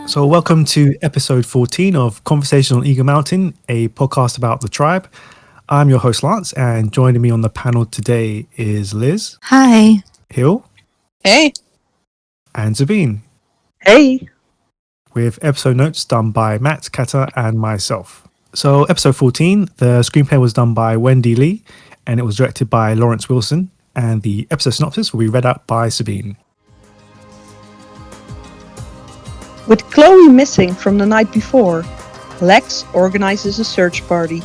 So welcome to episode 14 of Conversation on Eagle Mountain, a podcast about the tribe. I'm your host, Lance, and joining me on the panel today is Liz. Hi. Hill. Hey. And Sabine. Hey. With episode notes done by Matt, Catha, and myself. So episode 14, the screenplay was done by Wendy Lee, and it was directed by Lawrence Wilson, and the episode synopsis will be read out by Sabine. With Chloe missing from the night before, Lex organizes a search party,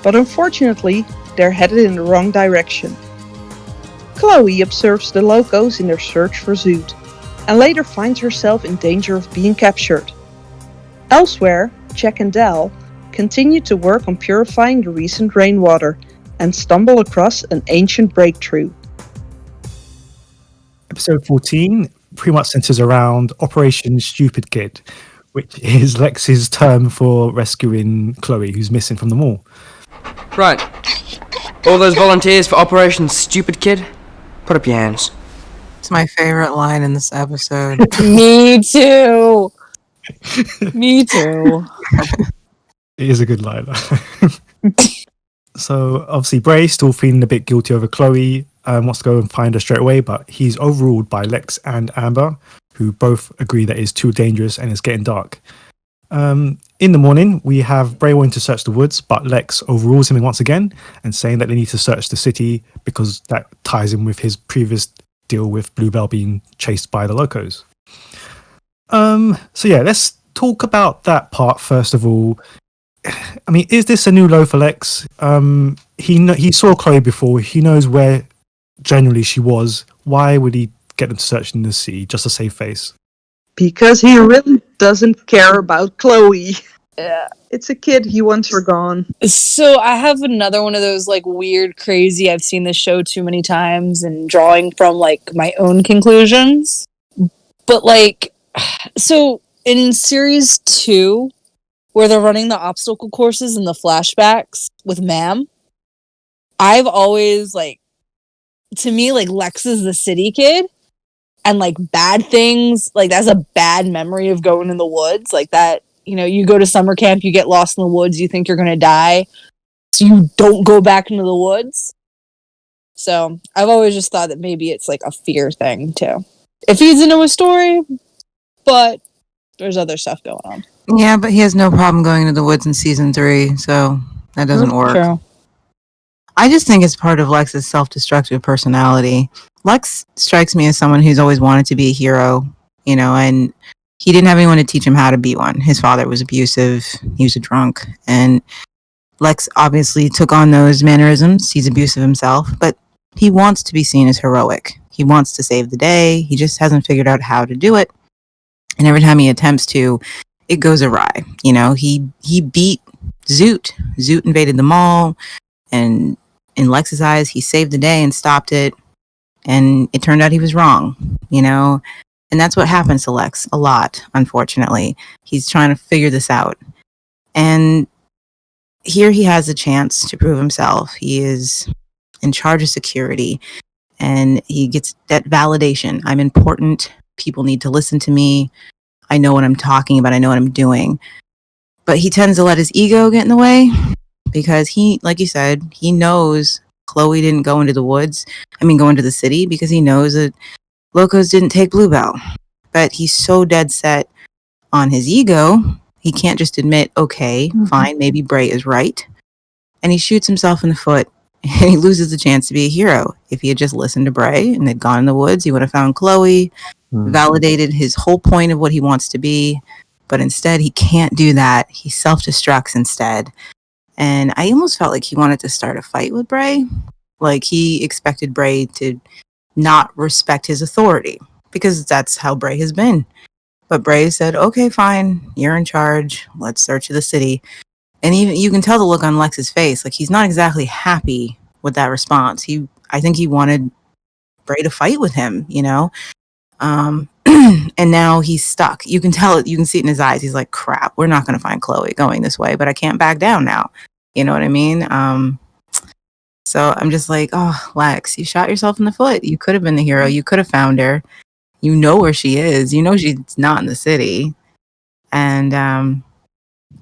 but unfortunately, they're headed in the wrong direction. Chloe observes the locals in their search for Zoot, and later finds herself in danger of being captured. Elsewhere, Jack and Del continue to work on purifying the recent rainwater, and stumble across an ancient breakthrough. Episode 14 pretty much centers around Operation Stupid Kid, which is Lex's term for rescuing Chloe, who's missing from the mall. Right. All those volunteers for Operation Stupid Kid, put up your hands. It's my favorite line in this episode. Me too. Me too. It is a good line. So obviously Bray still feeling a bit guilty over Chloe, wants to go and find her straight away, but he's overruled by Lex and Amber, who both agree that it's too dangerous and it's getting dark. In the morning, we have Bray wanting to search the woods, but Lex overrules him once again and saying that they need to search the city because that ties in with his previous deal with Bluebell being chased by the locos. So yeah, let's talk about that part first of all. I mean, is this a new low for Lex? He saw Chloe before. He knows where generally she was. Why would he get them to search in the sea just to save face? Because he really doesn't care about Chloe. Yeah. It's a kid, he wants her gone. So I have another one of those like weird, crazy, I've seen this show too many times and drawing from like my own conclusions. But like, so in series 2, where they're running the obstacle courses and the flashbacks with Ma'am, I've always like, to me, like Lex is the city kid, and like bad things, like that's a bad memory of going in the woods, like that, you know, you go to summer camp, you get lost in the woods, you think you're gonna die, so you don't go back into the woods. So I've always just thought that maybe it's like a fear thing too. It feeds into a story, but there's other stuff going on. Yeah, but he has no problem going into the woods in season 3, so that doesn't work. True. I just think it's part of Lex's self-destructive personality. Lex strikes me as someone who's always wanted to be a hero, you know, and he didn't have anyone to teach him how to be one. His father was abusive, he was a drunk, and Lex obviously took on those mannerisms. He's abusive himself, but he wants to be seen as heroic. He wants to save the day. He just hasn't figured out how to do it. And every time he attempts to, it goes awry. You know, he beat Zoot. Zoot invaded the mall, and in Lex's eyes, he saved the day and stopped it. And it turned out he was wrong, you know? And that's what happens to Lex a lot, unfortunately. He's trying to figure this out. And here he has a chance to prove himself. He is in charge of security, and he gets that validation. I'm important. People need to listen to me. I know what I'm talking about. I know what I'm doing. But he tends to let his ego get in the way because he, like you said, he knows Chloe didn't go into the city because he knows that locos didn't take Bluebell. But he's so dead set on his ego, he can't just admit, okay, fine, maybe Bray is right. And he shoots himself in the foot and he loses the chance to be a hero. If he had just listened to Bray and had gone in the woods, he would have found Chloe, validated his whole point of what he wants to be. But instead, he can't do that. He self-destructs instead. And I almost felt like he wanted to start a fight with Bray. Like he expected Bray to not respect his authority because that's how Bray has been. But Bray said, okay, fine, you're in charge. Let's search the city. And even you can tell the look on Lex's face. Like he's not exactly happy with that response. I think he wanted Bray to fight with him, you know? And now he's stuck. You can tell it. You can see it in his eyes. He's like, crap, we're not going to find Chloe going this way, but I can't back down now. You know what I mean? So I'm just like, oh, Lex, you shot yourself in the foot. You could have been the hero. You could have found her. You know where she is. You know she's not in the city. And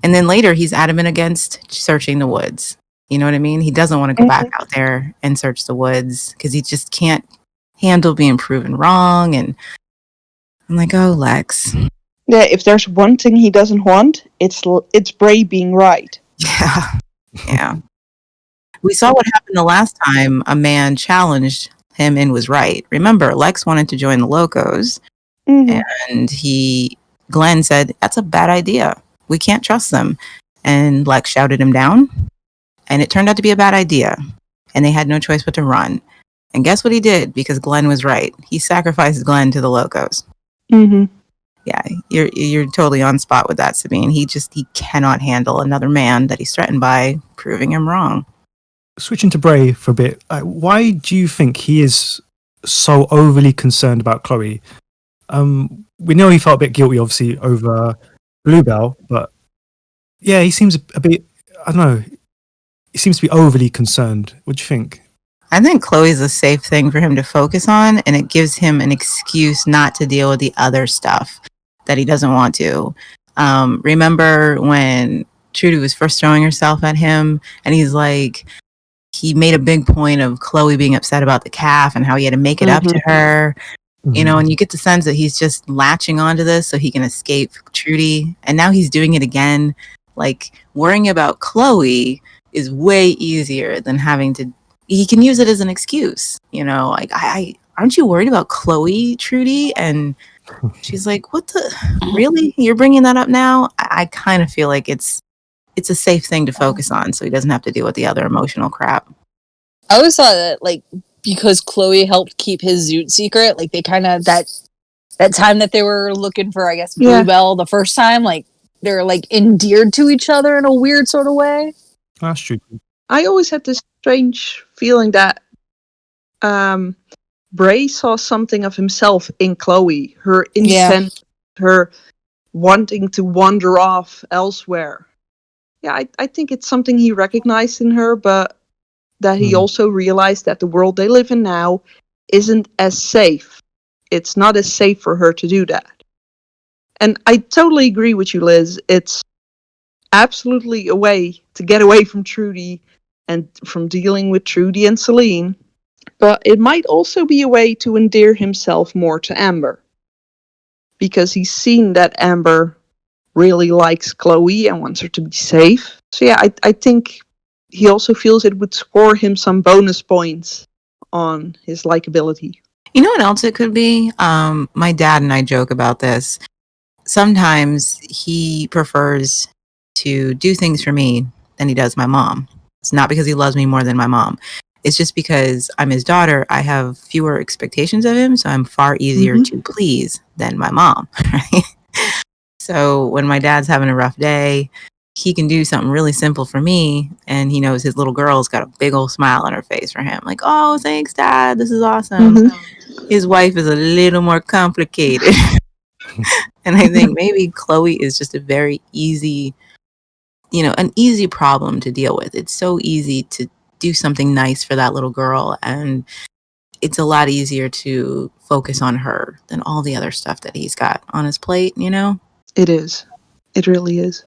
then later he's adamant against searching the woods. You know what I mean? He doesn't want to go back out there and search the woods because he just can't handle being proven wrong. And I'm like, oh, Lex. Yeah, if there's one thing he doesn't want, it's Bray being right. Yeah. We saw what happened the last time a man challenged him and was right. Remember, Lex wanted to join the Locos, and Glenn said, that's a bad idea. We can't trust them. And Lex shouted him down, and it turned out to be a bad idea. And they had no choice but to run. And guess what he did? Because Glenn was right. He sacrificed Glenn to the Locos. Yeah, you're totally on spot with that, Sabine. He cannot handle another man that he's threatened by proving him wrong. Switching to Bray for a bit, why do you think he is so overly concerned about Chloe? We know he felt a bit guilty, obviously, over Bluebell, but yeah, he seems a bit, I don't know, he seems to be overly concerned. What do you think? I think Chloe's a safe thing for him to focus on, and it gives him an excuse not to deal with the other stuff that he doesn't want to. Remember when Trudy was first throwing herself at him, and he's like, he made a big point of Chloe being upset about the calf and how he had to make it up to her, you know, and you get the sense that he's just latching onto this so he can escape Trudy. And now he's doing it again. Like, worrying about Chloe is way easier than he can use it as an excuse, you know, like, aren't you worried about Chloe, Trudy? And she's like, what the, really? You're bringing that up now? I kind of feel like it's a safe thing to focus on so he doesn't have to deal with the other emotional crap. I always thought that, like, because Chloe helped keep his Zoot secret, like, they kind of, that time that they were looking for, I guess, Bluebell the first time, like, they're, like, endeared to each other in a weird sort of way. That's true. I always had this strange feeling that Bray saw something of himself in Chloe, her intent, her wanting to wander off elsewhere. Yeah, I think it's something he recognized in her, but that he also realized that the world they live in now isn't as safe. It's not as safe for her to do that. And I totally agree with you, Liz. It's absolutely a way to get away from Trudy and from dealing with Trudy and Celine. But it might also be a way to endear himself more to Amber. Because he's seen that Amber really likes Chloe and wants her to be safe. So yeah, I think he also feels it would score him some bonus points on his likability. You know what else it could be? My dad and I joke about this. Sometimes he prefers to do things for me than he does my mom. It's not because he loves me more than my mom. It's just because I'm his daughter, I have fewer expectations of him, so I'm far easier to please than my mom, right? So when my dad's having a rough day, he can do something really simple for me, and he knows his little girl's got a big old smile on her face for him. Like, oh, thanks, Dad. This is awesome. His wife is a little more complicated. And I think maybe Chloe is just a very easy, an easy problem to deal with. It's so easy to do something nice for that little girl, and it's a lot easier to focus on her than all the other stuff that he's got on his plate, It is. It really is.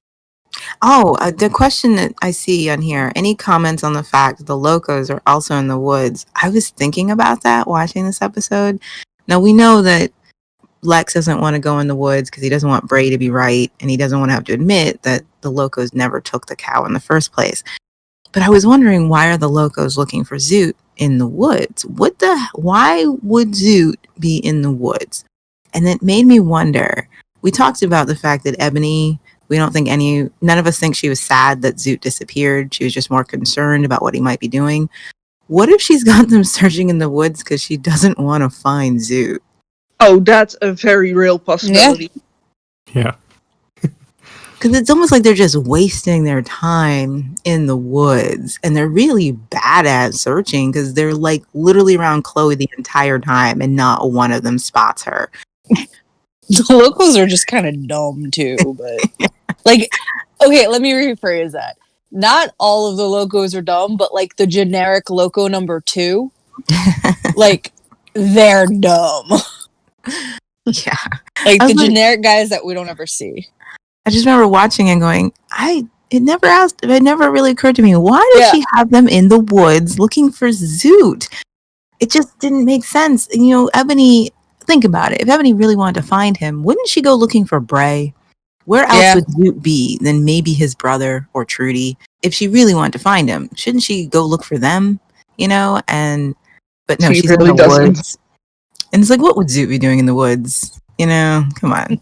Oh, the question that I see on here, any comments on the fact that the Locos are also in the woods? I was thinking about that watching this episode. Now, we know that Lex doesn't want to go in the woods because he doesn't want Bray to be right, and he doesn't want to have to admit that the Locos never took the cow in the first place. But I was wondering, why are the Locos looking for Zoot in the woods? Why would Zoot be in the woods? And it made me wonder. We talked about the fact that Ebony, none of us think she was sad that Zoot disappeared. She was just more concerned about what he might be doing. What if she's got them searching in the woods because she doesn't want to find Zoot? Oh, that's a very real possibility. Yeah. Because it's almost like they're just wasting their time in the woods. And they're really bad at searching because they're like literally around Chloe the entire time and not one of them spots her. The locals are just kind of dumb too, but like, okay, let me rephrase that. Not all of the locos are dumb, but like the generic loco number 2, like they're dumb. Yeah. Like I the was like- generic guys that we don't ever see. I just remember watching and going, it never really occurred to me, why did she have them in the woods looking for Zoot? It just didn't make sense. You know, Ebony, think about it. If Ebony really wanted to find him, wouldn't she go looking for Bray? Where else would Zoot be than maybe his brother or Trudy? If she really wanted to find him, shouldn't she go look for them? You know, but no, She she's really in the doesn't. woods. And it's like, what would Zoot be doing in the woods? You know, come on.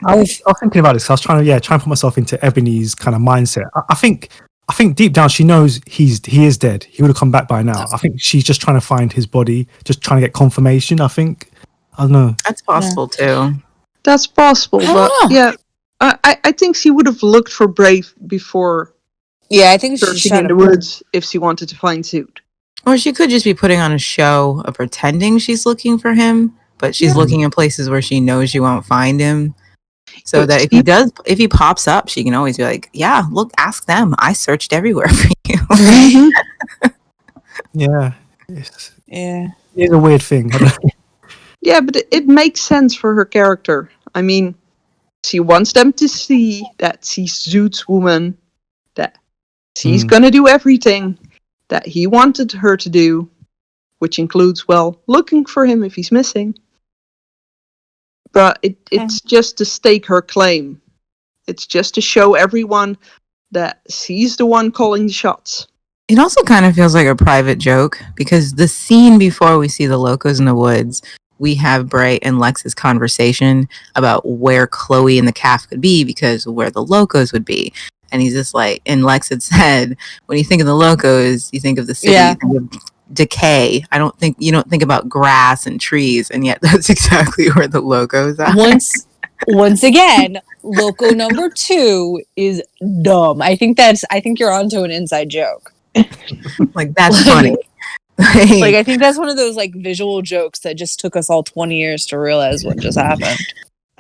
I was thinking about this. I was trying to put myself into Ebony's kind of mindset. I think deep down she knows he is dead. He would have come back by now. I think she's just trying to find his body, just trying to get confirmation. I don't know. That's possible too. That's possible, but yeah, I think she would have looked for Brave before Yeah, I think she's searching trying in to the woods if she wanted to find Zoot. Or she could just be putting on a show of pretending she's looking for him, but she's looking in places where she knows she won't find him. So that if he pops up, she can always be like, yeah, look, ask them. I searched everywhere for you. Yeah. Yeah. It's a weird thing. Yeah, but it makes sense for her character. I mean, she wants them to see that she's Zoot's woman, that she's gonna do everything that he wanted her to do, which includes, well, looking for him if he's missing. But it's just to stake her claim. It's just to show everyone that she's the one calling the shots. It also kind of feels like a private joke because the scene before we see the locos in the woods, we have Bray and Lex's conversation about where Chloe and the calf could be because where the locos would be. And he's just like, and Lex had said, when you think of the locos, you think of the city, you think of decay. You don't think about grass and trees, and yet that's exactly where the locos are. Once again, loco number 2 is dumb. I think you're onto an inside joke. Like that's funny. Like I think that's one of those like visual jokes that just took us all 20 years to realize what just happened.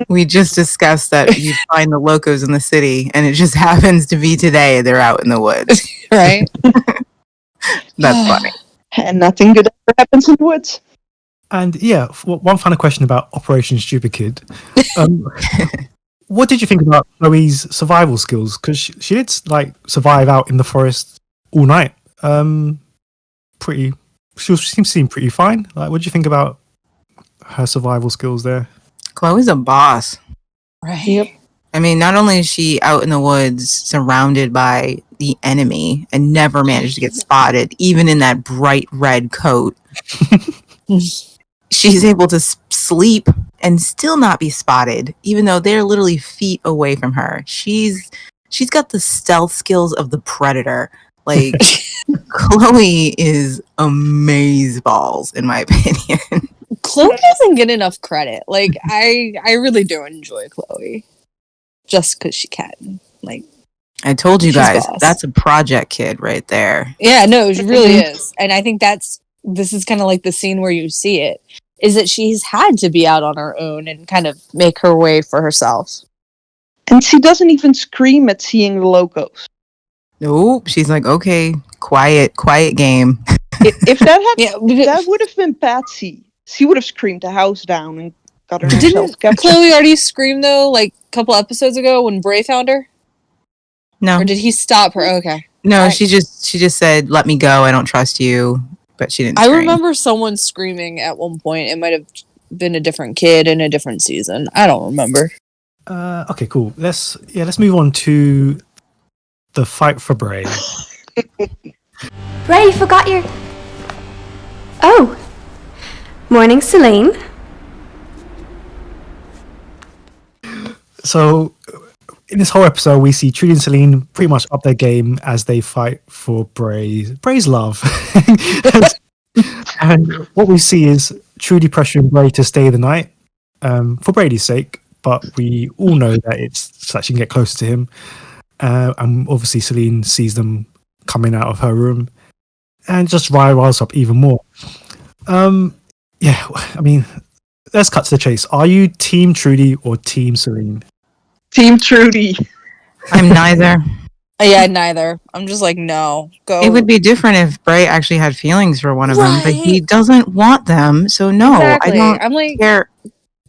We just discussed that you find the locos in the city, and it just happens to be today they're out in the woods. Right? That's funny. And nothing good ever happens in the woods. And yeah, one final question about Operation Stupid Kid. What did you think about Chloe's survival skills? Because she did like survive out in the forest all night. She seemed pretty fine. Like, what do you think about her survival skills there? Chloe's a boss. Right. Yep. I mean, not only is she out in the woods surrounded by the enemy and never managed to get spotted, even in that bright red coat, she's able to sleep and still not be spotted, even though they're literally feet away from her. She's got the stealth skills of the predator. Like, Chloe is amazeballs, in my opinion. Chloe doesn't get enough credit. Like, I really do enjoy Chloe. Just because she can. Like, I told you guys, boss. that's a project kid right there. Yeah, no, it really is. And I think this is kind of like the scene where you see it, is that she's had to be out on her own and kind of make her way for herself. And she doesn't even scream at seeing the locos. Nope. She's like, okay, quiet game. If that that would have been Patsy. She would have screamed the house down and got herself Didn't captured. Chloe already scream though, like a couple episodes ago when Bray found her? No. Or did he stop her? Okay. No, she just said, let me go, I don't trust you. But she didn't scream. I remember someone screaming at one point. It might have been a different kid in a different season. I don't remember. Okay, cool. Let's move on to the fight for Bray. Bray, you forgot your... Oh. Morning, Celine. So, in this whole episode, we see Trudy and Celine pretty much up their game as they fight for Bray's love. And what we see is Trudy pressuring Bray to stay the night for Brady's sake, but we all know that it's so that she can get closer to him. And obviously Celine sees them coming out of her room and just riles up even more. Yeah, I mean, let's cut to the chase. Are you Team Trudy or Team Celine? Team Trudy. I'm neither. Yeah, neither. I'm just like, no, go. It would be different if Bray actually had feelings for one of them, but he Right. doesn't want them. So no, Exactly. I don't I'm like, care.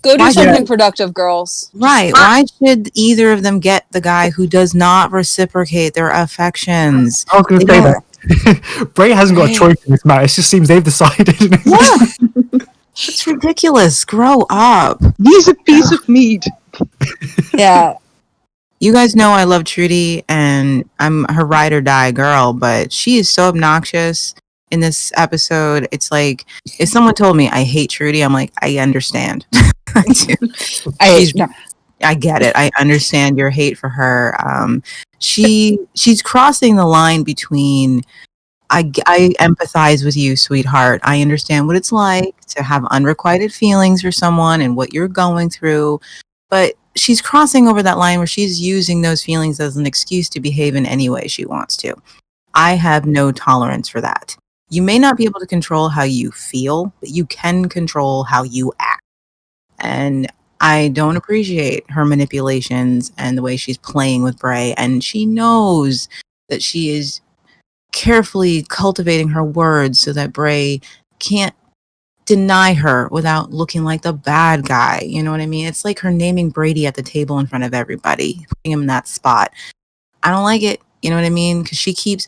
go do Why something should- productive, girls. Right. Why should either of them get the guy who does not reciprocate their affections? I was going to They say don't- that. Bray hasn't got a Right. choice in this matter. It just seems they've decided. Yeah. It's ridiculous. Grow up. He's a piece of meat. Yeah. You guys know I love Trudy and I'm her ride or die girl, but she is so obnoxious in this episode. It's like if someone told me I hate Trudy, I'm like, I understand. I do. I get it. I understand your hate for her. She's crossing the line between I empathize with you, sweetheart. I understand what it's like to have unrequited feelings for someone and what you're going through, but she's crossing over that line where she's using those feelings as an excuse to behave in any way she wants to. I have no tolerance for that. You may not be able to control how you feel, but you can control how you act. And I don't appreciate her manipulations and the way she's playing with Bray. And she knows that she is carefully cultivating her words so that Bray can't deny her without looking like the bad guy. You know what I mean? It's like her naming Brady at the table in front of everybody, putting him in that spot. I don't like it. You know what I mean? Because she keeps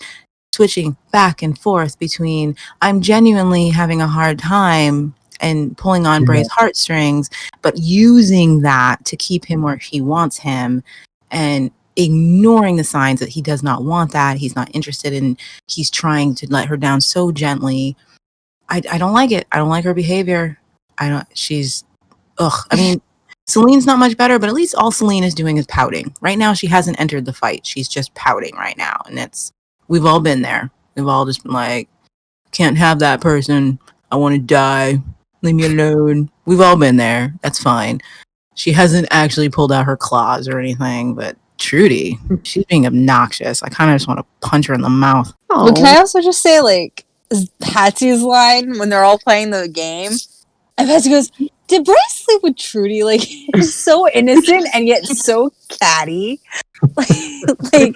switching back and forth between I'm genuinely having a hard time and pulling on Bray's heartstrings, but using that to keep him where he wants him and ignoring the signs that he does not want that. He's not interested in, he's trying to let her down so gently. I don't like it. I don't like her behavior. I mean, Celine's not much better, but at least all Celine is doing is pouting. Right now, she hasn't entered the fight. She's just pouting right now. And we've all been there. We've all just been like, can't have that person. I want to die. Leave me alone. We've all been there. That's fine. She hasn't actually pulled out her claws or anything, but Trudy, she's being obnoxious. I kind of just want to punch her in the mouth. But can I also just say, like, Patsy's line when they're all playing the game, and Patsy goes, "Did Bray sleep with Trudy?" Like, it's so innocent and yet so catty. like,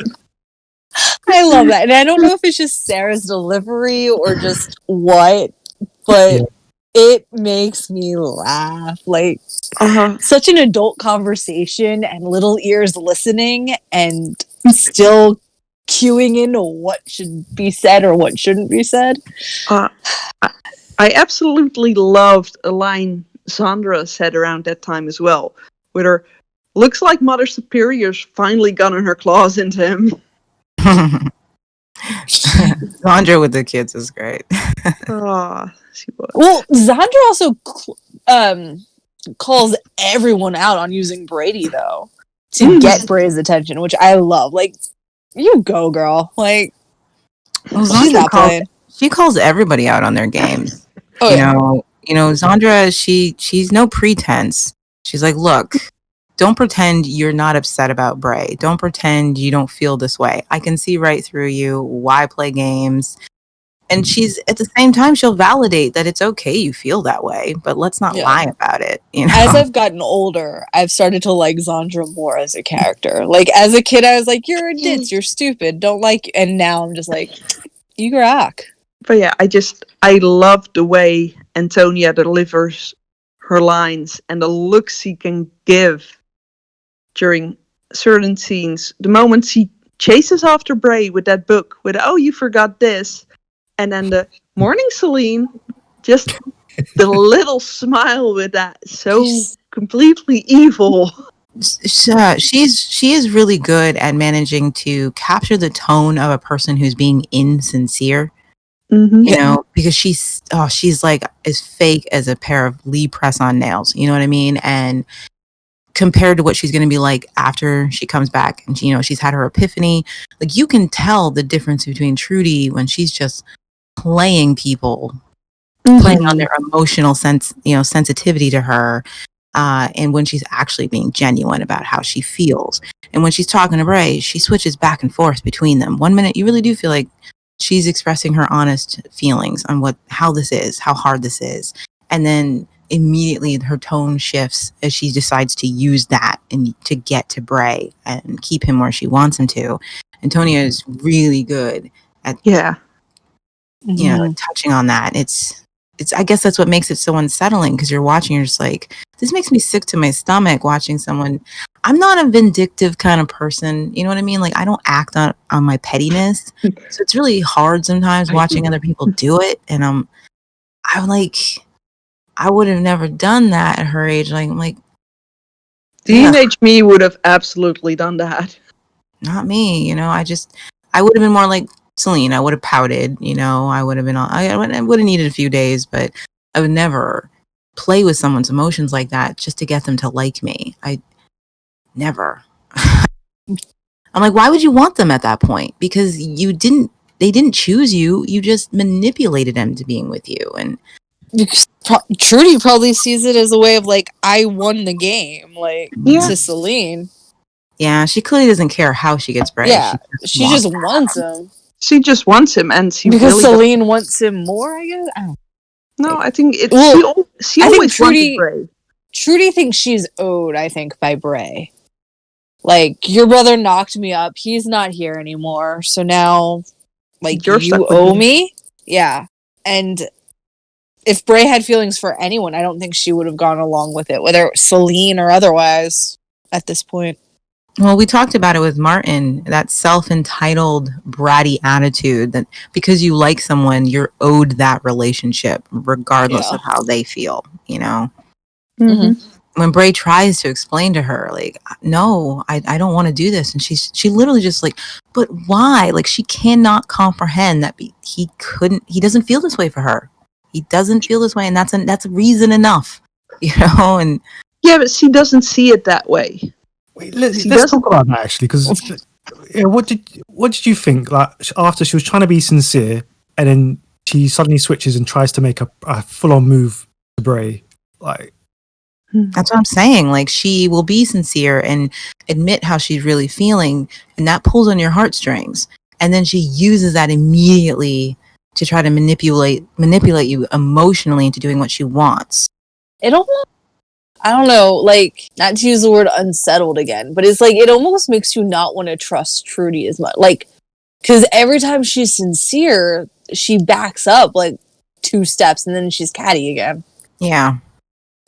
I love that, and I don't know if it's just Sarah's delivery or just what, but it makes me laugh. Like, such an adult conversation, and little ears listening, and still cueing into what should be said or what shouldn't be said. I absolutely loved a line Sandra said around that time as well, with her, looks like Mother Superior's finally gotten her claws into him. Sandra with the kids is great. She was. Well, Sandra also calls everyone out on using Brady, though, to get Bray's attention, which I love. Like, you go, girl. Like, Well, she's not playing. She calls everybody out on their games. Oh, You know, Sandra, she's no pretense. She's like, look, don't pretend you're not upset about Bray. Don't pretend you don't feel this way. I can see right through you. Why play games? And she's, at the same time, she'll validate that it's okay you feel that way, but let's not lie about it. You know? As I've gotten older, I've started to like Sandra more as a character. Like, as a kid, I was like, you're a ditz, you're stupid, don't like, and now I'm just like, you rock. But yeah, I love the way Antonia delivers her lines and the looks he can give during certain scenes. The moments he chases after Bray with that book, with, oh, you forgot this. And then the morning Celine, just the little smile with that, so completely evil. She is really good at managing to capture the tone of a person who's being insincere. Mm-hmm. You know, because she's like as fake as a pair of Lee press-on nails. You know what I mean? And compared to what she's going to be like after she comes back and she's had her epiphany, like you can tell the difference between Trudy when she's just playing people, playing on their emotional sensitivity to her, and when she's actually being genuine about how she feels. And when she's talking to Bray, she switches back and forth between them. One minute you really do feel like she's expressing her honest feelings on how this is, how hard this is. And then immediately her tone shifts as she decides to use that and to get to Bray and keep him where she wants him to. Antonia is really good at touching on that. It's I guess that's what makes it so unsettling, because you're watching, you're just like, this makes me sick to my stomach watching someone. I'm not a vindictive kind of person, you know what I mean? Like, I don't act on my pettiness, so it's really hard sometimes watching other people do it, and I'm like, I would have never done that at her age. Like, I'm like, Teenage me would have absolutely done that. not me, you know. I would have been more like Celine. I would have pouted, you know. I would have been I would have needed a few days, but I would never play with someone's emotions like that just to get them to like me. I never. I'm like, why would you want them at that point? Because they didn't choose you. You just manipulated them to being with you. And Trudy probably sees it as a way of like, I won the game, like, to Celine. Yeah, she clearly doesn't care how she gets Bray. Yeah, she just wants him. She just wants him, and she because really Celine wants him more, I guess. I think it's she I always think wanted Bray. Trudy thinks she's owed, I think, by Bray. Like, your brother knocked me up. He's not here anymore. So now, like, You're you owe me? Yeah. And if Bray had feelings for anyone, I don't think she would have gone along with it, whether it was Celine or otherwise, at this point. Well, we talked about it with Martin, that self-entitled, bratty attitude that because you like someone, you're owed that relationship, regardless of how they feel, you know? Mm-hmm. When Bray tries to explain to her, like, no, I don't want to do this. And she literally just like, but why? Like, she cannot comprehend that he doesn't feel this way for her. He doesn't feel this way. And that's reason enough, you know? And yeah, but she doesn't see it that way. Wait, let's talk about that actually, because what did you think? Like, after she was trying to be sincere, and then she suddenly switches and tries to make a full-on move to Bray. Like, that's what I'm saying. Like, she will be sincere and admit how she's really feeling, and that pulls on your heartstrings. And then she uses that immediately to try to manipulate you emotionally into doing what she wants. It almost, I don't know, like, not to use the word unsettled again, but it's like, it almost makes you not want to trust Trudy as much. Like, because every time she's sincere, she backs up like 2 steps and then she's catty again. Yeah.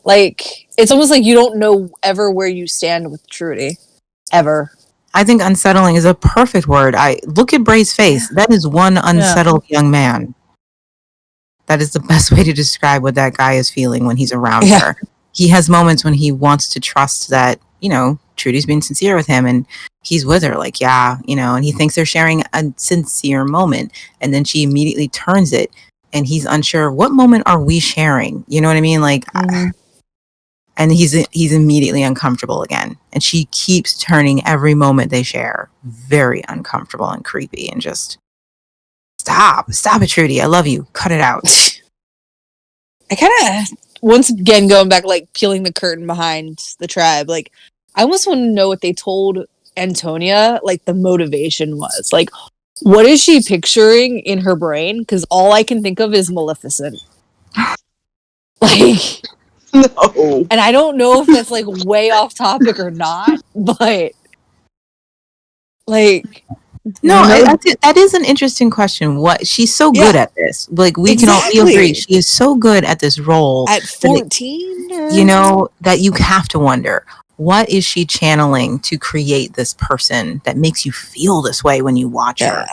Like, it's almost like you don't know ever where you stand with Trudy. Ever. I think unsettling is a perfect word. Look at Bray's face. That is one unsettled young man. That is the best way to describe what that guy is feeling when he's around her. He has moments when he wants to trust that, you know, Trudy's being sincere with him, and he's with her like, yeah, you know, and he thinks they're sharing a sincere moment. And then she immediately turns it, and he's unsure, what moment are we sharing? You know what I mean? Like, and he's immediately uncomfortable again. And she keeps turning every moment they share very uncomfortable and creepy, and just stop it, Trudy. I love you. Cut it out. I kind of, once again, going back, like, peeling the curtain behind the tribe, like, I almost want to know what they told Antonia, like, the motivation was. Like, what is she picturing in her brain? Because all I can think of is Maleficent. Like, no. And I don't know if that's, like, way off topic or not, but, like... No, that is an interesting question. What she's so good at this. Like, we can all agree, she is so good at this role. At 14? You know, that you have to wonder, what is she channeling to create this person that makes you feel this way when you watch her?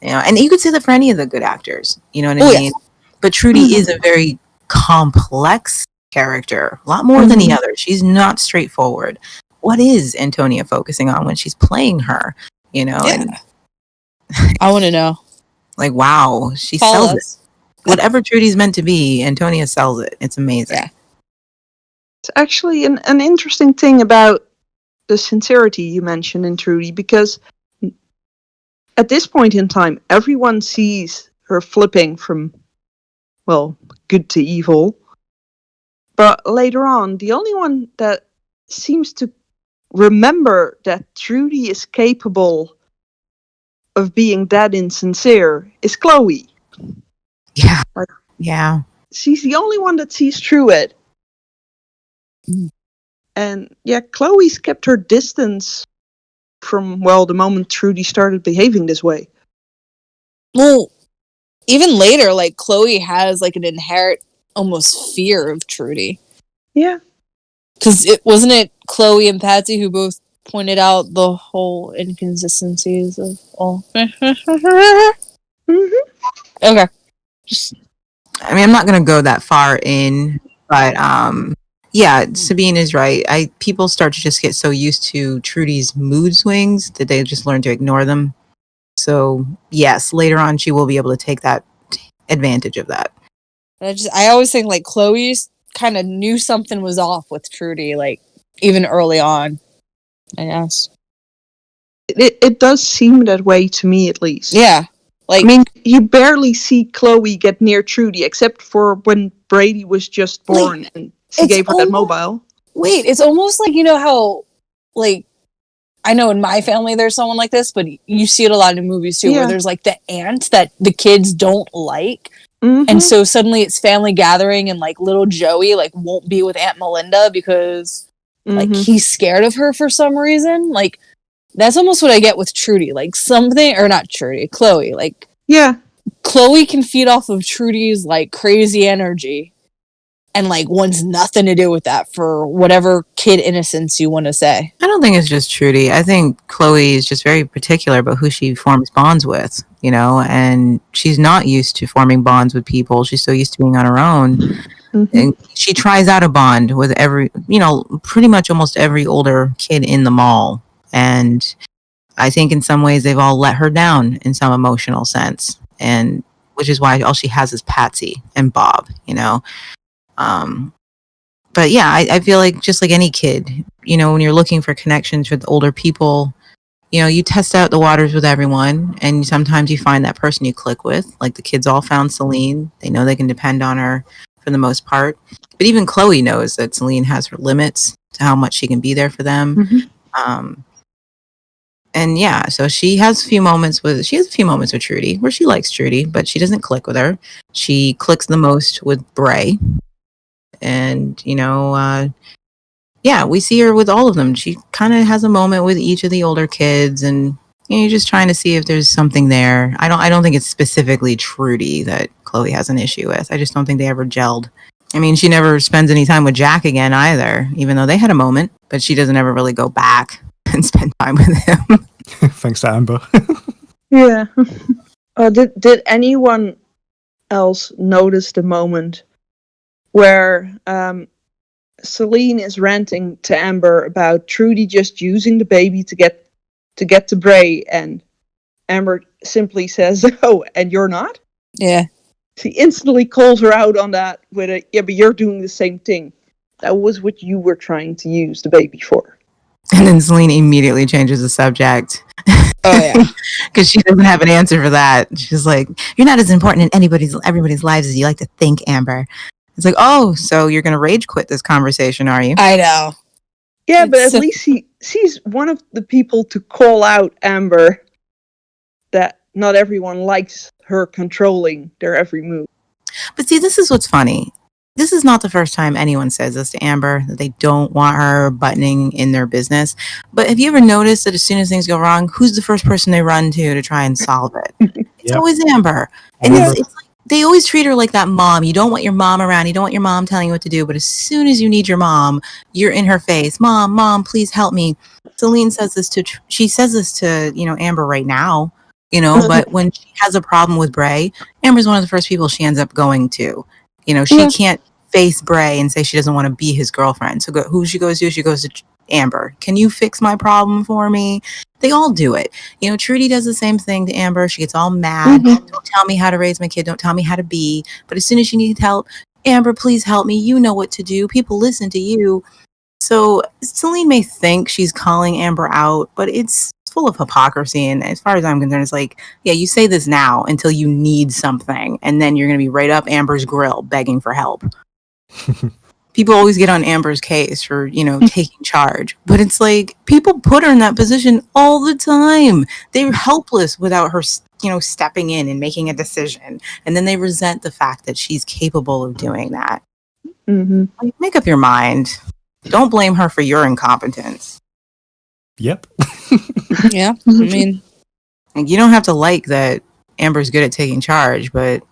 You know, and you could say that for any of the good actors. You know what I mean? But Trudy is a very complex character, a lot more than the others. She's not straightforward. What is Antonia focusing on when she's playing her? You know, and I want to know. Like, wow, she sells it. Whatever Trudy's meant to be, Antonia sells it. It's amazing. Yeah. It's actually an interesting thing about the sincerity you mentioned in Trudy, because at this point in time, everyone sees her flipping from, well, good to evil. But later on, the only one that seems to remember that Trudy is capable of being that insincere is Chloe. Yeah. Like, yeah. She's the only one that sees through it. And yeah, Chloe's kept her distance from, well, the moment Trudy started behaving this way. Well, even later, like Chloe has like an inherent almost fear of Trudy. Yeah. Because wasn't it Chloe and Patsy who both pointed out the whole inconsistencies of all. Mm-hmm. Okay. I mean, I'm not going to go that far in, but yeah, Sabine is right. People start to just get so used to Trudy's mood swings that they just learn to ignore them. So yes, later on she will be able to take that advantage of that. I always think like Chloe kind of knew something was off with Trudy, like even early on, I guess. It does seem that way to me, at least. Yeah. Like, I mean, you barely see Chloe get near Trudy, except for when Brady was just born and she gave her that mobile. Wait, it's almost like, you know how, like, I know in my family there's someone like this, but you see it a lot in movies too, where there's like the aunt that the kids don't like. Mm-hmm. And so suddenly it's family gathering and like little Joey like won't be with Aunt Melinda because like he's scared of her for some reason. Like, that's almost what I get with Trudy. Like something, or not Trudy, Chloe. Like, yeah, Chloe can feed off of Trudy's like crazy energy and like wants nothing to do with that for whatever kid innocence you want to say. I don't think it's just Trudy. I think Chloe is just very particular about who she forms bonds with, you know, and she's not used to forming bonds with people. She's so used to being on her own. And she tries out a bond with every, you know, pretty much almost every older kid in the mall. And I think in some ways they've all let her down in some emotional sense. And which is why all she has is Patsy and Bob, you know. But yeah, I feel like just like any kid, you know, when you're looking for connections with older people, you know, you test out the waters with everyone, and sometimes you find that person you click with. Like the kids all found Celine. They know they can depend on her for the most part. But even Chloe knows that Celine has her limits to how much she can be there for them. And yeah, so she has a few moments with Trudy where she likes Trudy, but she doesn't click with her. She clicks the most with Bray. And, you know, yeah, we see her with all of them. She kind of has a moment with each of the older kids, and you know, you're just trying to see if there's something there. I don't think it's specifically Trudy that Chloe has an issue with. I just don't think they ever gelled. I mean, she never spends any time with Jack again either, even though they had a moment, but she doesn't ever really go back and spend time with him. Thanks to Amber. Yeah. Did anyone else notice the moment where Celine is ranting to Amber about Trudy just using the baby to get to Bray, and Amber simply says, "Oh, and you're not?" Yeah. She instantly calls her out on that with a, "Yeah, but you're doing the same thing. That was what you were trying to use the baby for." And then Celine immediately changes the subject. Oh yeah. Because she doesn't have an answer for that. She's like, "You're not as important in everybody's lives as you like to think, Amber." It's like, oh, so you're going to rage quit this conversation, are you? I know. Yeah, but at least she's one of the people to call out Amber that not everyone likes her controlling their every move. But see, this is what's funny. This is not the first time anyone says this to Amber, that they don't want her buttoning in their business. But have you ever noticed that as soon as things go wrong, who's the first person they run to try and solve it? It's always Amber. And it's like, they always treat her like that mom. You don't want your mom around. You don't want your mom telling you what to do. But as soon as you need your mom, you're in her face. Mom, please help me. Celine says this to, you know, Amber right now, you know, but when she has a problem with Bray, Amber's one of the first people she ends up going to. You know, she can't face Bray and say she doesn't want to be his girlfriend. So who she goes to? She goes to Amber. Can you fix my problem for me? They all do it. You know, Trudy does the same thing to Amber. She gets all mad. Don't tell me how to raise my kid. Don't tell me how to be. But as soon as she needs help, Amber, please help me. You know what to do. People listen to you. So Celine may think she's calling Amber out, but it's full of hypocrisy. And as far as I'm concerned, it's like, yeah, you say this now until you need something. And then you're going to be right up Amber's grill begging for help. People always get on Amber's case for, you know, taking charge. But it's like, people put her in that position all the time. They're helpless without her, you know, stepping in and making a decision. And then they resent the fact that she's capable of doing that. Like, make up your mind. don't blame her for your incompetence. Yep. Yeah, I mean, Like, you don't have to like that Amber's good at taking charge, but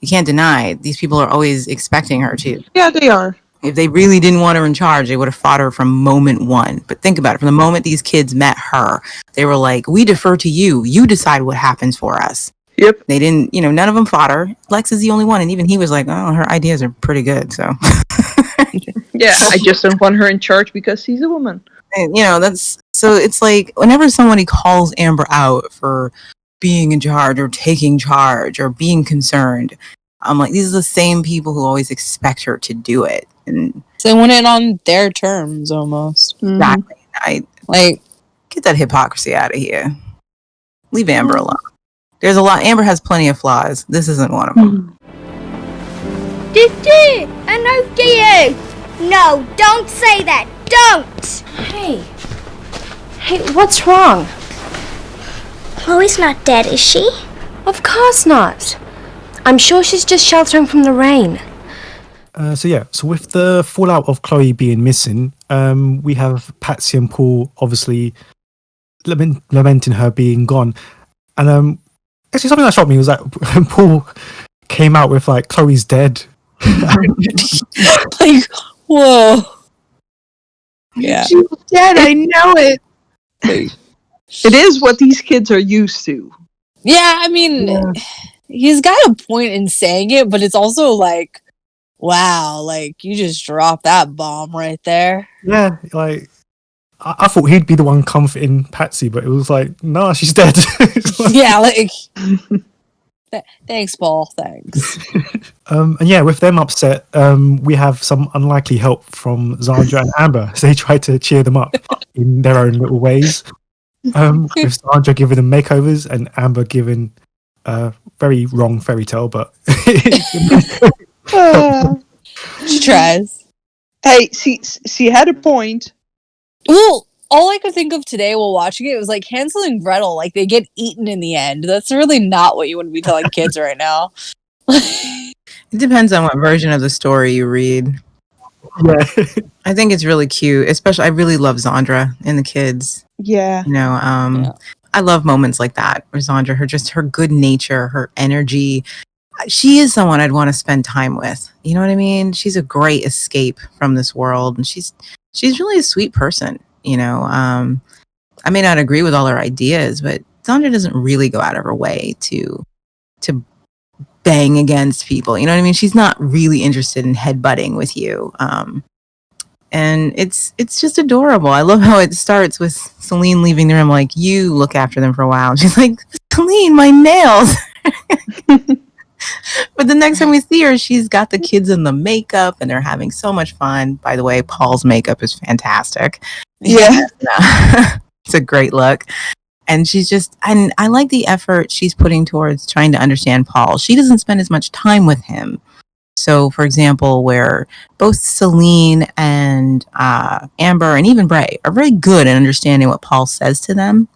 you can't deny these people are always expecting her to. Yeah, they are. If they really didn't want her in charge, they would have fought her from moment one. But think about it. From the moment these kids met her, they were like, we defer to you. You decide what happens for us. Yep. They didn't, none of them fought her. Lex is the only one. And even he was like, oh, her ideas are pretty good. So, Yeah, I just don't want her in charge because she's a woman. and, so it's like whenever somebody calls Amber out for being in charge or taking charge or being concerned, I'm like, these are the same people who always expect her to do it. And they went in on their terms almost. exactly, I Like, get that hypocrisy out of here. Leave Amber alone. There's a lot. Amber has plenty of flaws. This isn't one of them. Didi, I know you. No, don't say that. Don't. Hey, what's wrong? Chloe's not dead, is she? Of course not. I'm sure she's just sheltering from the rain. So with the fallout of Chloe being missing, we have Patsy and Paul obviously lamenting her being gone. And actually something that shocked me was that Paul came out with like, Chloe's dead. like, whoa. Yeah. She's dead. I know it. It is what these kids are used to. Yeah, I mean, he's got a point in saying it, but it's also like, wow, like, you just dropped that bomb right there. Yeah, like, I thought he'd be the one comforting Patsy, but it was like, nah, she's dead. Yeah, like, thanks, Paul, thanks. And yeah, with them upset, we have some unlikely help from Zandra and Amber. So they try to cheer them up in their own little ways. With Zandra giving them makeovers and Amber giving a very wrong fairy tale, but She tries. Hey, she had a point. Well, all I could think of today while watching it was like Hansel and Gretel, like they get eaten in the end. That's really not what you want to be telling kids right now. It depends on what version of the story you read. yeah. I think it's really cute. Especially, I really love Zandra and the kids. Yeah. I love moments like that where Zandra, her good nature, her energy. She is someone I'd want to spend time with. You know what I mean? She's a great escape from this world, and she's really a sweet person. I may not agree with all her ideas, but Zandra doesn't really go out of her way to bang against people. You know what I mean? She's not really interested in headbutting with you. And it's just adorable. I love how it starts with Celine leaving the room, like, you look after them for a while. And she's like, Celine, my nails. But the next time we see her, she's got the kids in the makeup and they're having so much fun. By the way, Paul's makeup is fantastic. Yeah. It's a great look. And and I like the effort she's putting towards trying to understand Paul. She doesn't spend as much time with him. So, for example, where both Celine and Amber and even Bray are very good at understanding what Paul says to them,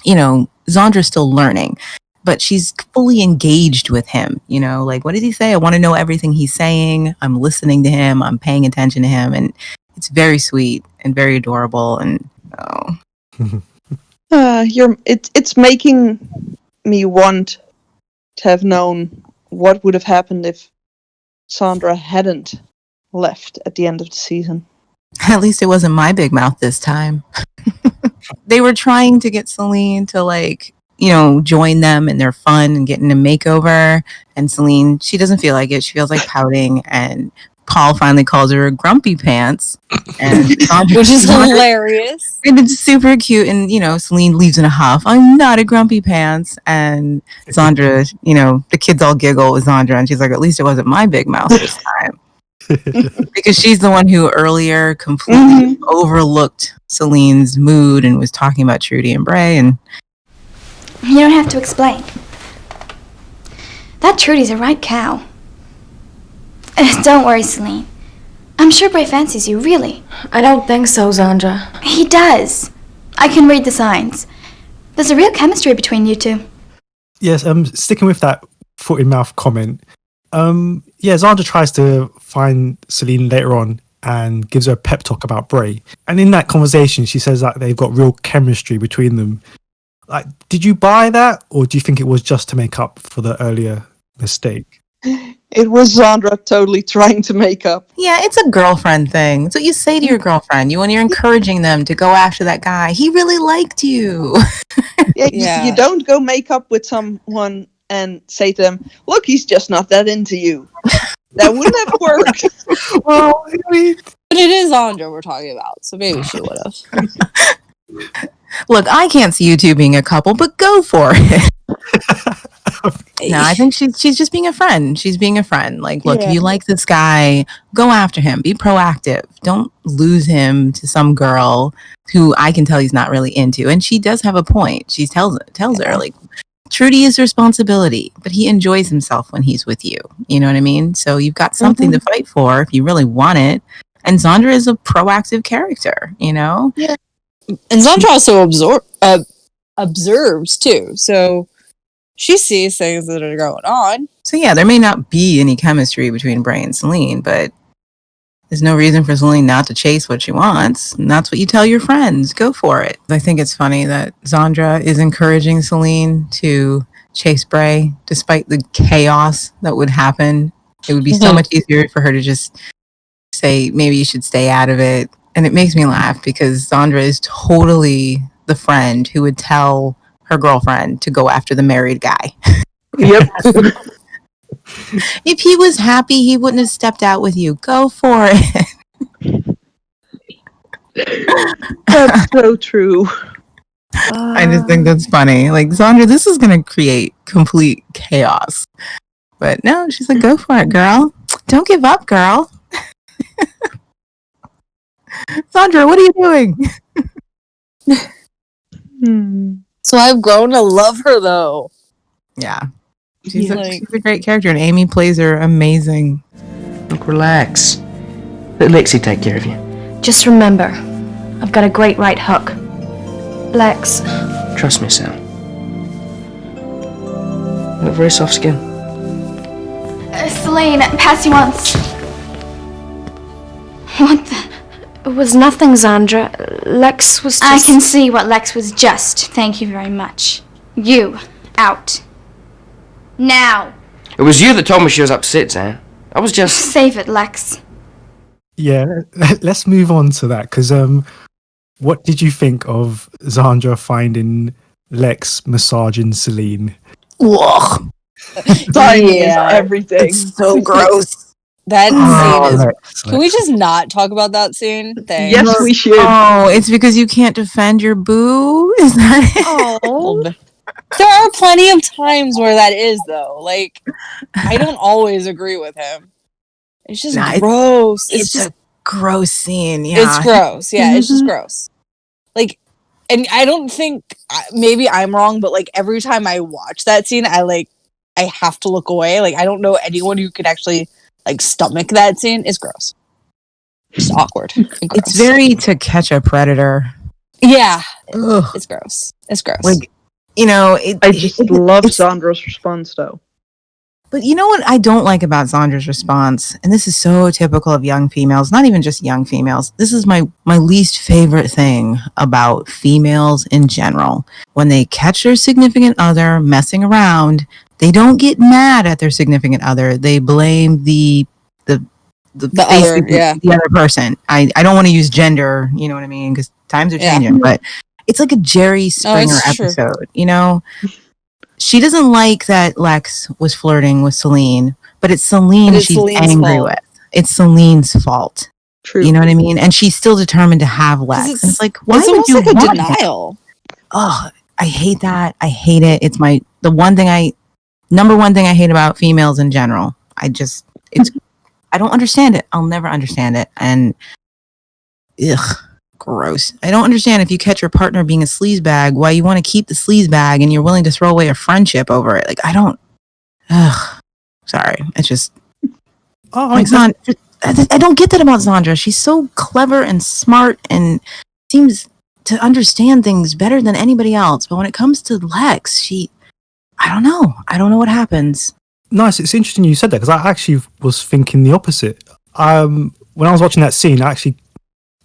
Zandra's still learning, but she's fully engaged with him. Like, what did he say? I want to know everything he's saying. I'm listening to him. I'm paying attention to him. And it's very sweet and very adorable. And it's making me want to have known what would have happened if Sandra hadn't left at the end of the season. At least it wasn't my big mouth this time. They were trying to get Celine to join them in their fun and getting a makeover. And Celine, she doesn't feel like it. She feels like pouting. And Paul finally calls her grumpy pants. And which is hilarious. And it's super cute. And, Celine leaves in a huff. I'm not a grumpy pants. And Zandra, the kids all giggle with Zandra. And she's like, at least it wasn't my big mouth this time. Because she's the one who earlier completely overlooked Celine's mood and was talking about Trudy and Bray. And you don't have to explain. That Trudy's a right cow. Don't worry, Celine. I'm sure Bray fancies you, really. I don't think so, Zandra. He does. I can read the signs. There's a real chemistry between you two. Yes, sticking with that foot in mouth comment. Zandra tries to find Celine later on, and gives her a pep talk about Bray. And in that conversation, she says that they've got real chemistry between them. Like, did you buy that, or do you think it was just to make up for the earlier mistake? It was Zandra totally trying to make up. Yeah, it's a girlfriend thing. It's what you say to your girlfriend. When you're encouraging them to go after that guy. He really liked you. You don't go make up with someone and say to them, look, he's just not that into you. That wouldn't have worked. Well, I mean, But it is Zandra we're talking about, so maybe she would have. Look, I can't see you two being a couple, but go for it. No, I think she's just being a friend. She's being a friend. Like, look, if you like this guy, go after him. Be proactive. Don't lose him to some girl who I can tell he's not really into. And she does have a point. She tells her, like, Trudy is responsibility, but he enjoys himself when he's with you. You know what I mean? So you've got something to fight for if you really want it. And Zandra is a proactive character, you know? Yeah. And Zandra also observes, too. So she sees things that are going on. So yeah, there may not be any chemistry between Bray and Celine, but there's no reason for Celine not to chase what she wants. And that's what you tell your friends. Go for it. I think it's funny that Zandra is encouraging Celine to chase Bray, despite the chaos that would happen. It would be so much easier for her to just say, maybe you should stay out of it. And it makes me laugh because Zandra is totally the friend who would tell her girlfriend to go after the married guy. Yep. If he was happy, he wouldn't have stepped out with you. Go for it. That's so true. I just think that's funny. Like, Zandra, this is going to create complete chaos. But no, she's like, go for it, girl. Don't give up, girl. Zandra, what are you doing? So I've grown to love her, though. Yeah. She's a great character, and Amy plays her amazing. Look, relax. Let Lexi take care of you. Just remember, I've got a great right hook. Lex. Trust me, Sam. You got very soft skin. Celine, pass you once. What the? It was nothing, Zandra. Lex was just... I can see what Lex was just. Thank you very much. You, out. Now. It was you that told me she was upset, Sam. I was just... Save it, Lex. Yeah, let's move on to that, because what did you think of Zandra finding Lex massaging Celine? Ugh. Timing is everything. It's so gross. That scene is... Lex. Can we just not talk about that scene? Thanks. Yes, we should. Oh, it's because you can't defend your boo? Is that it? Oh. There are plenty of times where that is, though. Like, I don't always agree with him. It's just gross. It's just a gross scene. Yeah, It's gross. Yeah, it's just gross. Like, and I don't think, maybe I'm wrong, but like every time I watch that scene, I have to look away. Like, I don't know anyone who could actually like stomach that scene. It's gross. It's awkward. It's very To Catch a Predator. Yeah. Ugh. It's gross. It's gross. Like, you know, I just love Zandra's response, though. But you know what I don't like about Zandra's response? And this is so typical of young females, not even just young females. This is my least favorite thing about females in general. When they catch their significant other messing around, they don't get mad at their significant other. They blame the other person. I don't want to use gender, you know what I mean? Because times are changing, but it's like a Jerry Springer episode, you know? She doesn't like that Lex was flirting with Celine, but it's Celine she's angry with. It's Celine's fault. True. You know what I mean? And she's still determined to have Lex. And it's like, why would you like a want denial? Oh, I hate that. I hate it. It's number one thing I hate about females in general. I don't understand it. I'll never understand it. And gross. I don't understand if you catch your partner being a sleazebag, why you want to keep the sleazebag and you're willing to throw away a friendship over it. Like, I don't. Sorry. It's just. I don't get that about Zandra. She's so clever and smart and seems to understand things better than anybody else. But when it comes to Lex, I don't know. I don't know what happens. Nice. It's interesting you said that, because I actually was thinking the opposite. when I was watching that scene, I actually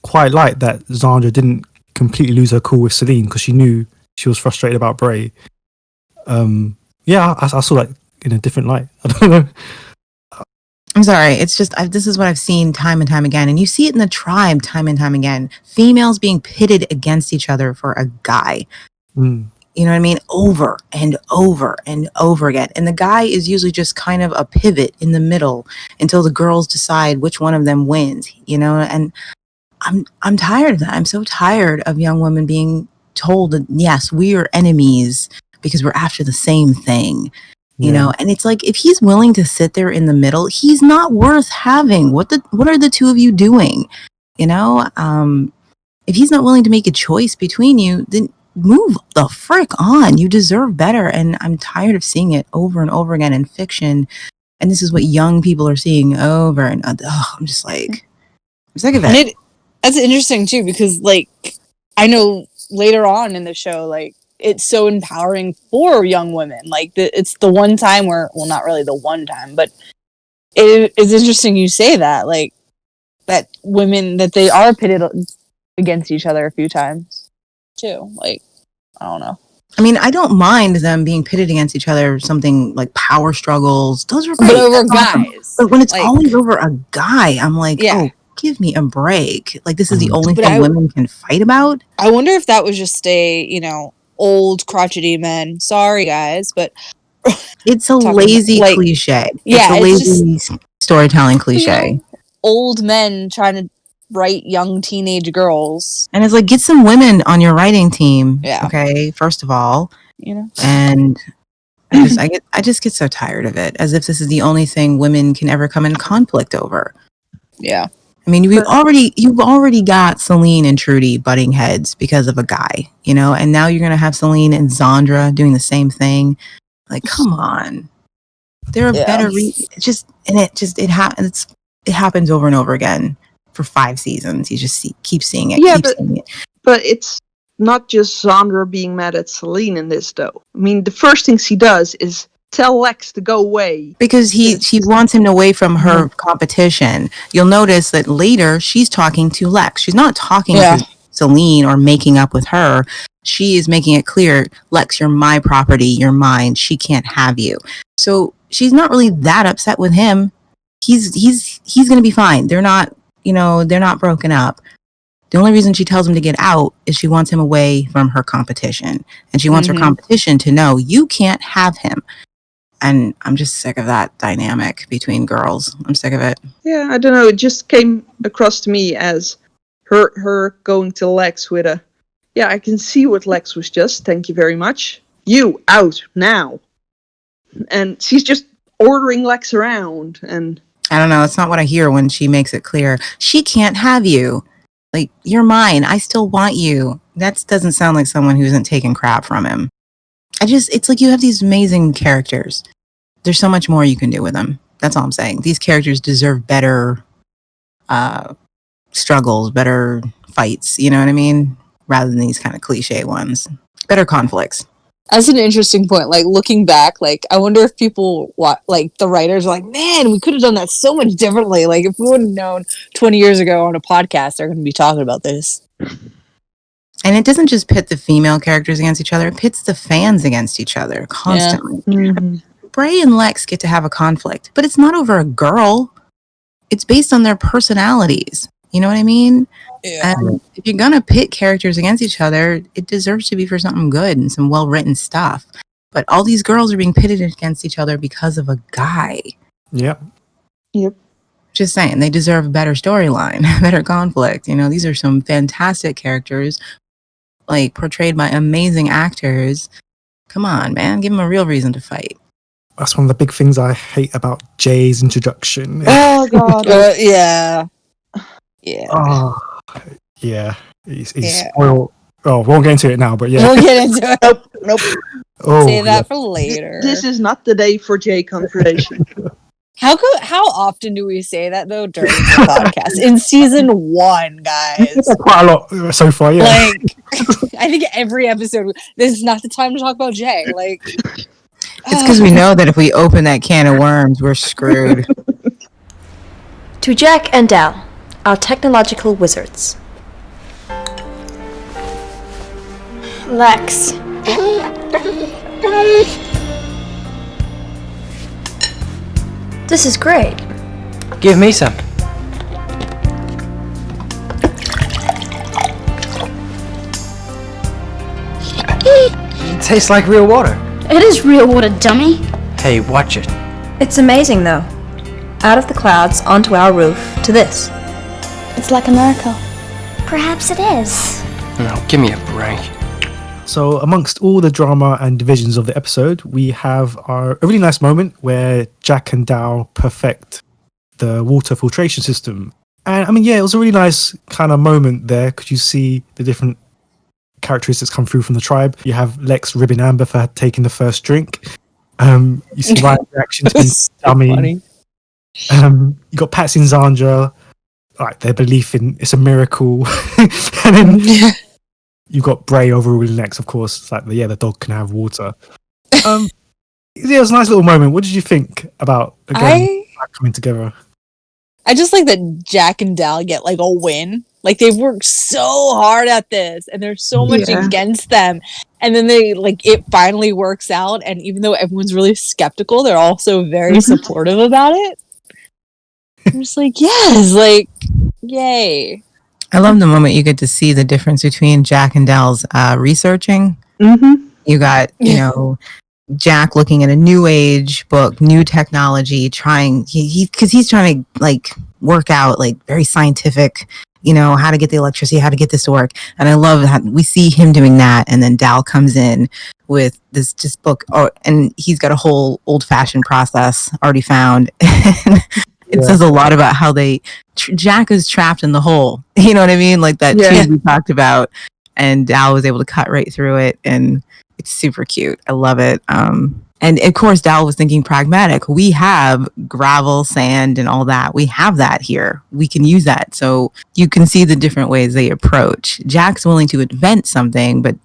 quite liked that Zandra didn't completely lose her cool with Celine because she knew she was frustrated about Bray. I saw that in a different light. I don't know. I'm sorry. It's just this is what I've seen time and time again, and you see it in the tribe time and time again. Females being pitted against each other for a guy. You know what I mean? Over and over and over again. And the guy is usually just kind of a pivot in the middle until the girls decide which one of them wins, you know? And I'm tired of that. I'm so tired of young women being told that, yes, we are enemies because we're after the same thing, you know? And it's like, if he's willing to sit there in the middle, he's not worth having. What are the two of you doing? You know? If he's not willing to make a choice between you, then move the frick on. You deserve better. And I'm tired of seeing it over and over again in fiction. And this is what young people are seeing over and I'm just like, I'm sick of it. And that's interesting too, because like I know later on in the show, like it's so empowering for young women. Like it's the one time where, well, not really the one time, but it is interesting you say that, like that women, that they are pitted against each other a few times too. Like, I don't know. I mean, I don't mind them being pitted against each other, something like power struggles. Those are great. But over guys. But when it's like, always over a guy, I'm like, oh, give me a break. Like, this is the only thing women can fight about. I wonder if that was just old crotchety men. Sorry, guys, but it's a lazy cliche. Yeah, it's a lazy storytelling cliche. Old men trying to write young teenage girls, and it's like, get some women on your writing team. Yeah. Okay. First of all, you know, and I just get so tired of it, as if this is the only thing women can ever come in conflict over. Yeah. I mean, you've already got Celine and Trudy butting heads because of a guy, you know, and now you're gonna have Celine and Zandra doing the same thing. Like, come on, there are better. It happens over and over again for 5 seasons. You just keep seeing it. Seeing it. But it's not just Zandra being mad at Celine in this, though. I mean, the first thing she does is tell Lex to go away. Because she wants him away from her competition. You'll notice that later she's talking to Lex. She's not talking to Celine or making up with her. She is making it clear, Lex, you're my property. You're mine. She can't have you. So she's not really that upset with him. He's going to be fine. They're not broken up. The only reason she tells him to get out is she wants him away from her competition. And she wants her competition to know, you can't have him. And I'm just sick of that dynamic between girls. I'm sick of it. Yeah, I don't know. It just came across to me as her going to Lex with I can see what Lex was just. Thank you very much. You out now. And she's just ordering Lex around. And I don't know. It's not what I hear when she makes it clear. She can't have you. Like, you're mine. I still want you. That doesn't sound like someone who isn't taking crap from him. It's like you have these amazing characters. There's so much more you can do with them. That's all I'm saying. These characters deserve better struggles, better fights, you know what I mean? Rather than these kind of cliche ones. Better conflicts. That's an interesting point. Like, looking back, like, I wonder if people, like, the writers are like, man, we could have done that so much differently. Like, if we would have known 20 years ago on a podcast, they're going to be talking about this. And it doesn't just pit the female characters against each other. It pits the fans against each other constantly. Yeah. Mm-hmm. Bray and Lex get to have a conflict, but it's not over a girl. It's based on their personalities. You know what I mean? Yeah. And if you're going to pit characters against each other, it deserves to be for something good and some well-written stuff. But all these girls are being pitted against each other because of a guy. Yep. Just saying, they deserve a better storyline, better conflict. You know, these are some fantastic characters, like, portrayed by amazing actors. Come on, man. Give them a real reason to fight. That's one of the big things I hate about Jay's introduction. Oh, God. Yeah. Oh, yeah. He's spoiled. Oh, we won't get into it now, but yeah. We'll get into it. Nope. Oh, Save that for later. This is not the day for Jay conversation. How often do we say that, though, during the podcast? In season 1, guys. Quite a lot so far, yeah. Like, I think every episode, this is not the time to talk about Jay. Like, it's because we know that if we open that can of worms, we're screwed. To Jack and Dal, our technological wizards. Lex. This is great. Give me some. It tastes like real water. It is real water, dummy. Hey, watch it. It's amazing, though. Out of the clouds, onto our roof, to this. It's like a miracle. Perhaps it is. No, give me a break. So amongst all the drama and divisions of the episode, we have a really nice moment where Jack and Dal perfect the water filtration system. And I mean, yeah, it was a really nice kind of moment there because you see the different characteristics come through from the tribe. You have Lex ribbing Amber for taking the first drink. You see Ryan's reaction to being So dummy. funny. You got Patsy and Zandra, like their belief in it's a miracle. And then you've got Bray overruling Lex, of course. It's like, the dog can have water. Yeah, it was a nice little moment. What did you think about, again, coming together? I just like that Jack and Dal get like a win. Like they've worked so hard at this and there's so much against them. And then it finally works out. And even though everyone's really skeptical, they're also very supportive about it. I'm just like, yes, like, yay. I love the moment you get to see the difference between Jack and Dal's researching. You got, Jack looking at a new age book, new technology, trying, because he's trying to like work out like very scientific, how to get the electricity, how to get this to work. And I love that we see him doing that. And then Dal comes in with this just book, and he's got a whole old fashioned process already found. It says a lot about how Jack is trapped in the hole. You know what I mean? Like that tube we talked about. And Dal was able to cut right through it. And it's super cute. I love it. And of course, Dal was thinking pragmatic. We have gravel, sand, and all that. We have that here. We can use that. So you can see the different ways they approach. Jack's willing to invent something, but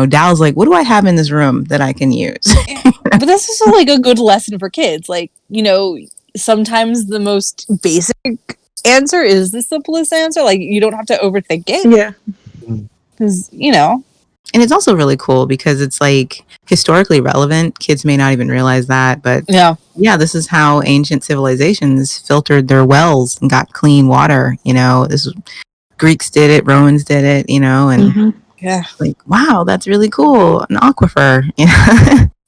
Dal's like, what do I have in this room that I can use? But that's also like a good lesson for kids. Like, sometimes the most basic answer is the simplest answer. Like, you don't have to overthink it. Yeah. Because, And it's also really cool because it's like historically relevant. Kids may not even realize that, but this is how ancient civilizations filtered their wells and got clean water. Greeks did it, Romans did it, and like, wow, that's really cool. An aquifer.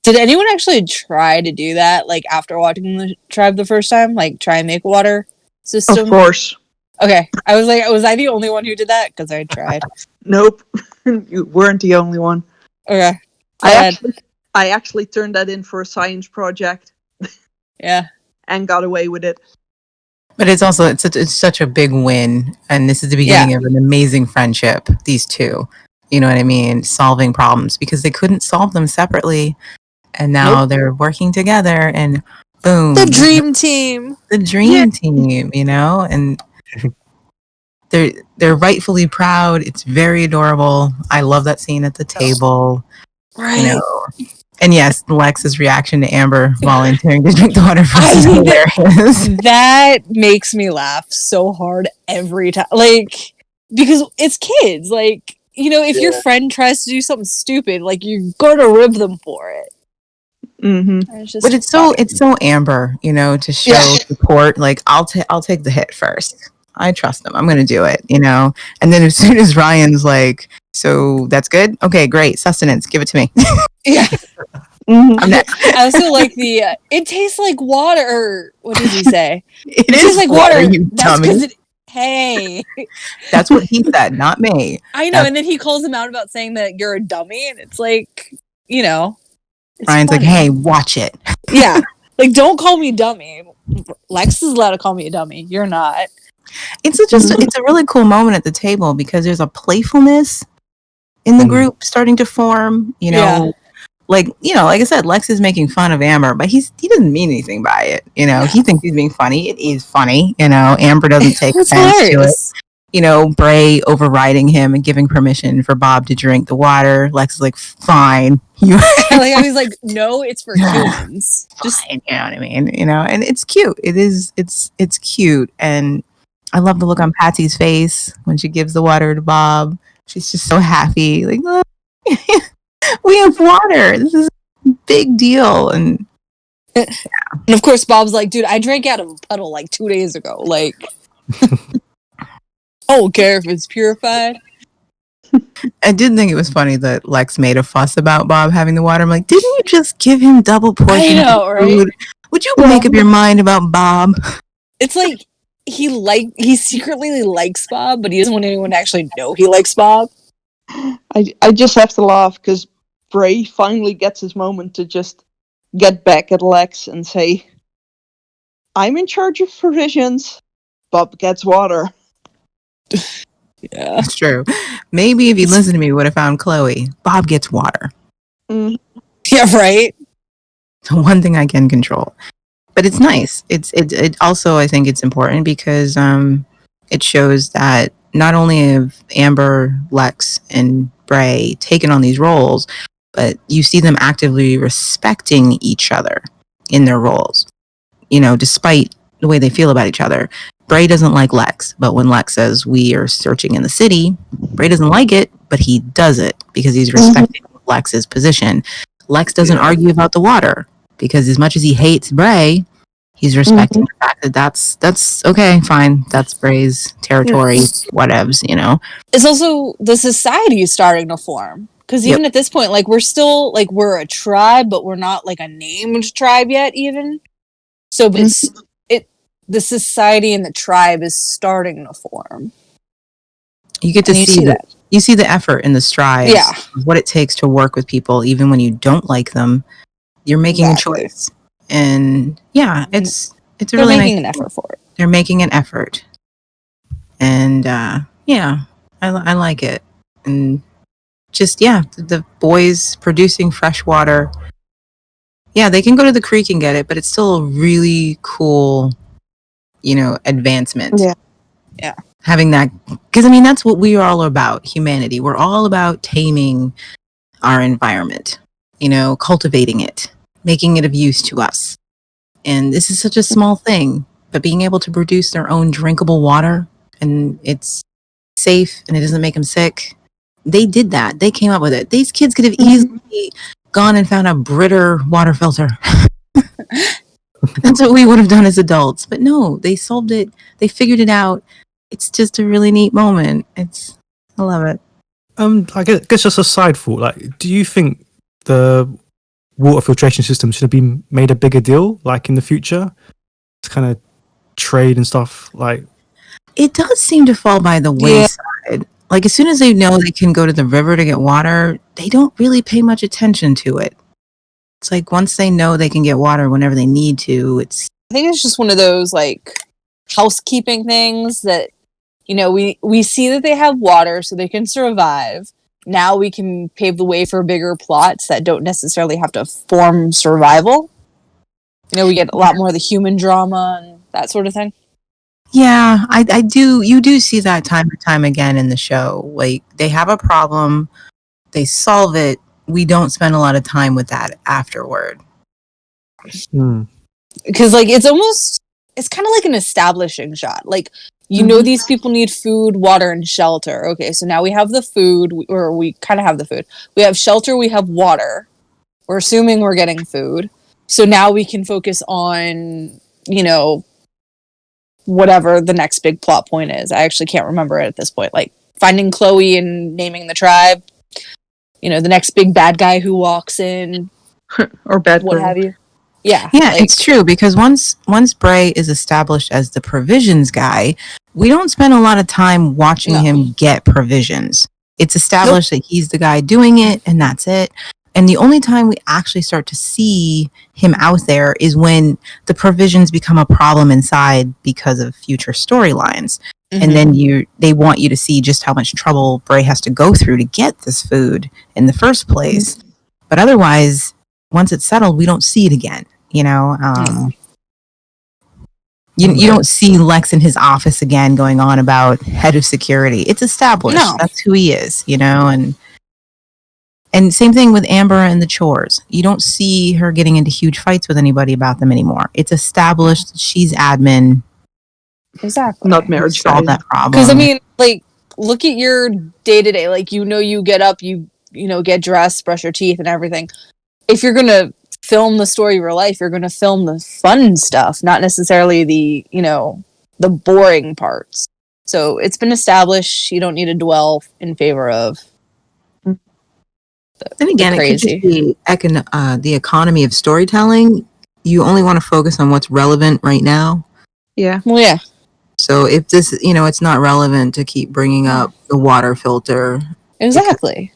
Did anyone actually try to do that, like, after watching the tribe the first time? Like, try and make a water system? Of course. Okay. I was like, was I the only one who did that? Because I tried. Nope. You weren't the only one. Okay. I actually turned that in for a science project. Yeah. And got away with it. But it's also, it's such a big win. And this is the beginning of an amazing friendship, these two. You know what I mean? Solving problems because they couldn't solve them separately. And now they're working together and boom. The dream team. The dream team, and they're rightfully proud. It's very adorable. I love that scene at the table. Right. And yes, Lex's reaction to Amber volunteering to drink the water is hilarious. That makes me laugh so hard every time. Like, because it's kids. Like, if your friend tries to do something stupid, like, you're gonna rib them for it. But it's so Amber, to show support. Like, I'll take the hit first. I trust them. I'm going to do it, And then as soon as Ryan's like, so that's good. Okay, great. Sustenance. Give it to me. Yeah. I'm next. I also like the, it tastes like water. Or what does he say? It tastes like water. You That's dummy. Hey. That's what he said, not me. I know. And then he calls him out about saying that you're a dummy. And it's like, it's Ryan's funny. like, hey, watch it. Yeah. Like, don't call me dummy. Lex is allowed to call me a dummy. You're not. It's a really cool moment at the table because there's a playfulness in the group starting to form, like I said, Lex is making fun of Amber, but he doesn't mean anything by it. He thinks he's being funny. It is funny. Amber doesn't take offense to it. Bray overriding him and giving permission for Bob to drink the water. Lex is like, fine. I was like, no, it's for humans. Just, you know what I mean? And it's cute. It's cute. And I love the look on Patsy's face when she gives the water to Bob. She's just so happy. Like, look, we have water. This is a big deal. And of course, Bob's like, dude, I drank out of a puddle like 2 days ago. Like, I don't care if it's purified. I did think it was funny that Lex made a fuss about Bob having the water. I'm like, didn't you just give him double portion I know, of right? food? Would you make up your mind about Bob? It's like he secretly likes Bob, but he doesn't want anyone to actually know he likes Bob. I just have to laugh because Bray finally gets his moment to just get back at Lex and say, I'm in charge of provisions. Bob gets water. Yeah. That's true. Maybe if you listened to me, we would have found Chloe. Bob gets water. Mm. Yeah, right? The one thing I can control. But it's nice. It also, I think it's important because it shows that not only have Amber, Lex, and Bray taken on these roles, but you see them actively respecting each other in their roles. You know, despite the way they feel about each other. Bray doesn't like Lex, but when Lex says we are searching in the city, Bray doesn't like it, but he does it because he's respecting Lex's position. Lex doesn't argue about the water because as much as he hates Bray, he's respecting the fact that that's okay, fine. That's Bray's territory, whatevs, you know. It's also the society is starting to form. Because even at this point, like, we're still, like, we're a tribe, but we're not, like, a named tribe yet, even. So, but the society and the tribe is starting to form. You get to see that. You see the effort in the strides. Yeah. What it takes to work with people, even when you don't like them. You're making a choice. And yeah, it's a really nice. They're making an effort for it. They're making an effort. And yeah, I like it. And just, yeah, the boys producing fresh water. Yeah, they can go to the creek and get it, but it's still a really cool, you know, advancement. Yeah. Having that, because I mean, that's what we are all about, humanity. We're all about taming our environment, you know, cultivating it, making it of use to us. And this is such a small thing, but being able to produce their own drinkable water and it's safe and it doesn't make them sick. They did that. They came up with it. These kids could have easily gone and found a Britter water filter. That's what we would have done as adults. But no, they solved it. They figured it out. It's just a really neat moment. I love it. I guess just a side thought. Like, do you think the water filtration system should have been made a bigger deal, like in the future, to kind of trade and stuff? Like, it does seem to fall by the wayside. Like, as soon as they know they can go to the river to get water, they don't really pay much attention to it. It's like once they know they can get water whenever they need to, I think it's just one of those, like, housekeeping things that, you know, we see that they have water so they can survive. Now we can pave the way for bigger plots that don't necessarily have to form survival. You know, we get a lot more of the human drama and that sort of thing. Yeah, I do. You do see that time and time again in the show. Like, they have a problem, they solve it. We don't spend a lot of time with that afterward. Because, like, it's kind of like an establishing shot. Like, you know, these people need food, water, and shelter. Okay, so now we have the food, or we kind of have the food. We have shelter, we have water. We're assuming we're getting food. So now we can focus on, you know, whatever the next big plot point is. I actually can't remember it at this point. Like, finding Chloe and naming the tribe. You know, the next big bad guy who walks in. Or bad what girl. have you. Yeah, like, it's true, because once Bray is established as the provisions guy, we don't spend a lot of time watching him get provisions. It's established that he's the guy doing it, and that's it. And the only time we actually start to see him out there is when the provisions become a problem inside because of future storylines. And then they want you to see just how much trouble Bray has to go through to get this food in the first place. But otherwise, once it's settled, we don't see it again. You know, you don't see Lex in his office again going on about head of security. It's established. No. That's who he is, you know, and same thing with Amber and the chores. You don't see her getting into huge fights with anybody about them anymore. It's established. She's admin. Exactly. Not marriage, Solve guys. that problem. Because I mean, like, look at your day to day. Like, you get up, you get dressed, brush your teeth, and everything. If you're gonna film the story of your life, you're gonna film the fun stuff, not necessarily the the boring parts. So it's been established. You don't need to dwell in favor of. And again, it could just crazy. be the economy of storytelling. You only want to focus on what's relevant right now. Yeah. Well, yeah. So if this, it's not relevant to keep bringing up the water filter. Exactly.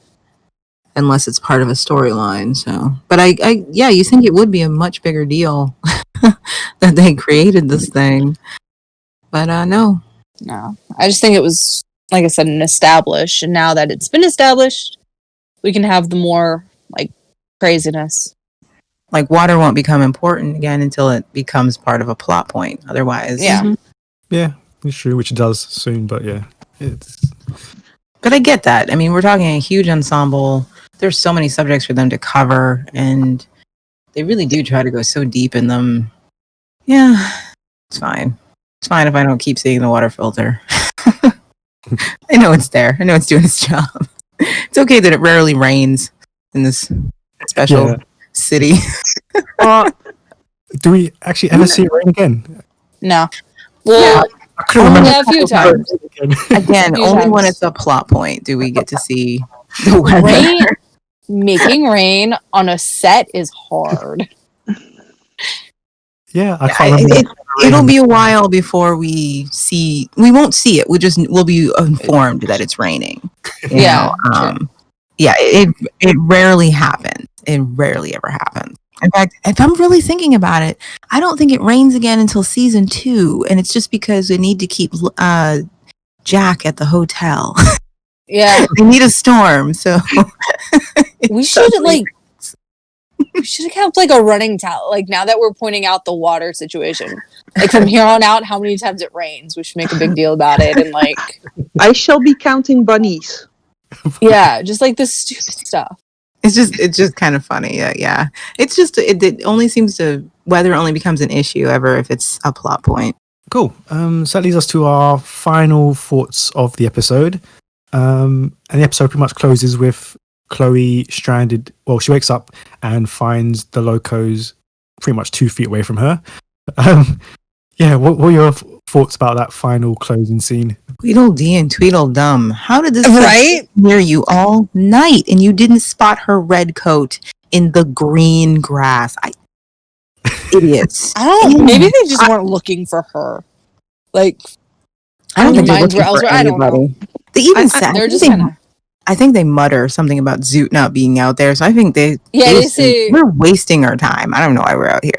Unless it's part of a storyline. So, but you think it would be a much bigger deal that they created this thing. But no. No. I just think it was, like I said, an established. And now that it's been established, we can have the more, like, craziness. Like, water won't become important again until it becomes part of a plot point. Otherwise. Yeah. Yeah, it's true, which it does soon, but yeah. But I get that. I mean, we're talking a huge ensemble. There's so many subjects for them to cover, and they really do try to go so deep in them. Yeah, it's fine. It's fine if I don't keep seeing the water filter. I know it's there. I know it's doing its job. It's okay that it rarely rains in this special city. Do we actually ever see it rain again? No. Well, I couldn't remember. a few times. Again, few only times. when it's a plot point do we get to see the weather. Rain, making rain on a set is hard. Yeah, I can't remember. It'll be a while before we won't see it. We'll be informed that it's raining. You know? It rarely happens. It rarely ever happens. In fact, if I'm really thinking about it, I don't think it rains again until season 2, and it's just because we need to keep Jack at the hotel. Yeah, they need a storm, so we should have like a running tally. Like, now that we're pointing out the water situation, like from here on out, how many times it rains, we should make a big deal about it. And like, I shall be counting bunnies. Yeah, just like this stupid stuff. It's just kind of funny. Yeah. It's just it only seems to weather only becomes an issue ever if it's a plot point. Cool. So that leads us to our final thoughts of the episode. And the episode pretty much closes with Chloe stranded. Well, she wakes up and finds the locos pretty much 2 feet away from her. What were your thoughts about that final closing scene? Tweedledee and Tweedledum. How did this Right near you all night and you didn't spot her red coat in the green grass? Idiots. I don't. Maybe they just weren't looking for her. Like, I don't think they're minds looking were elsewhere. for I don't anybody. know. They even said They're just kind of. I think they mutter something about Zoot not being out there. So I think they say we're wasting our time. I don't know why we're out here.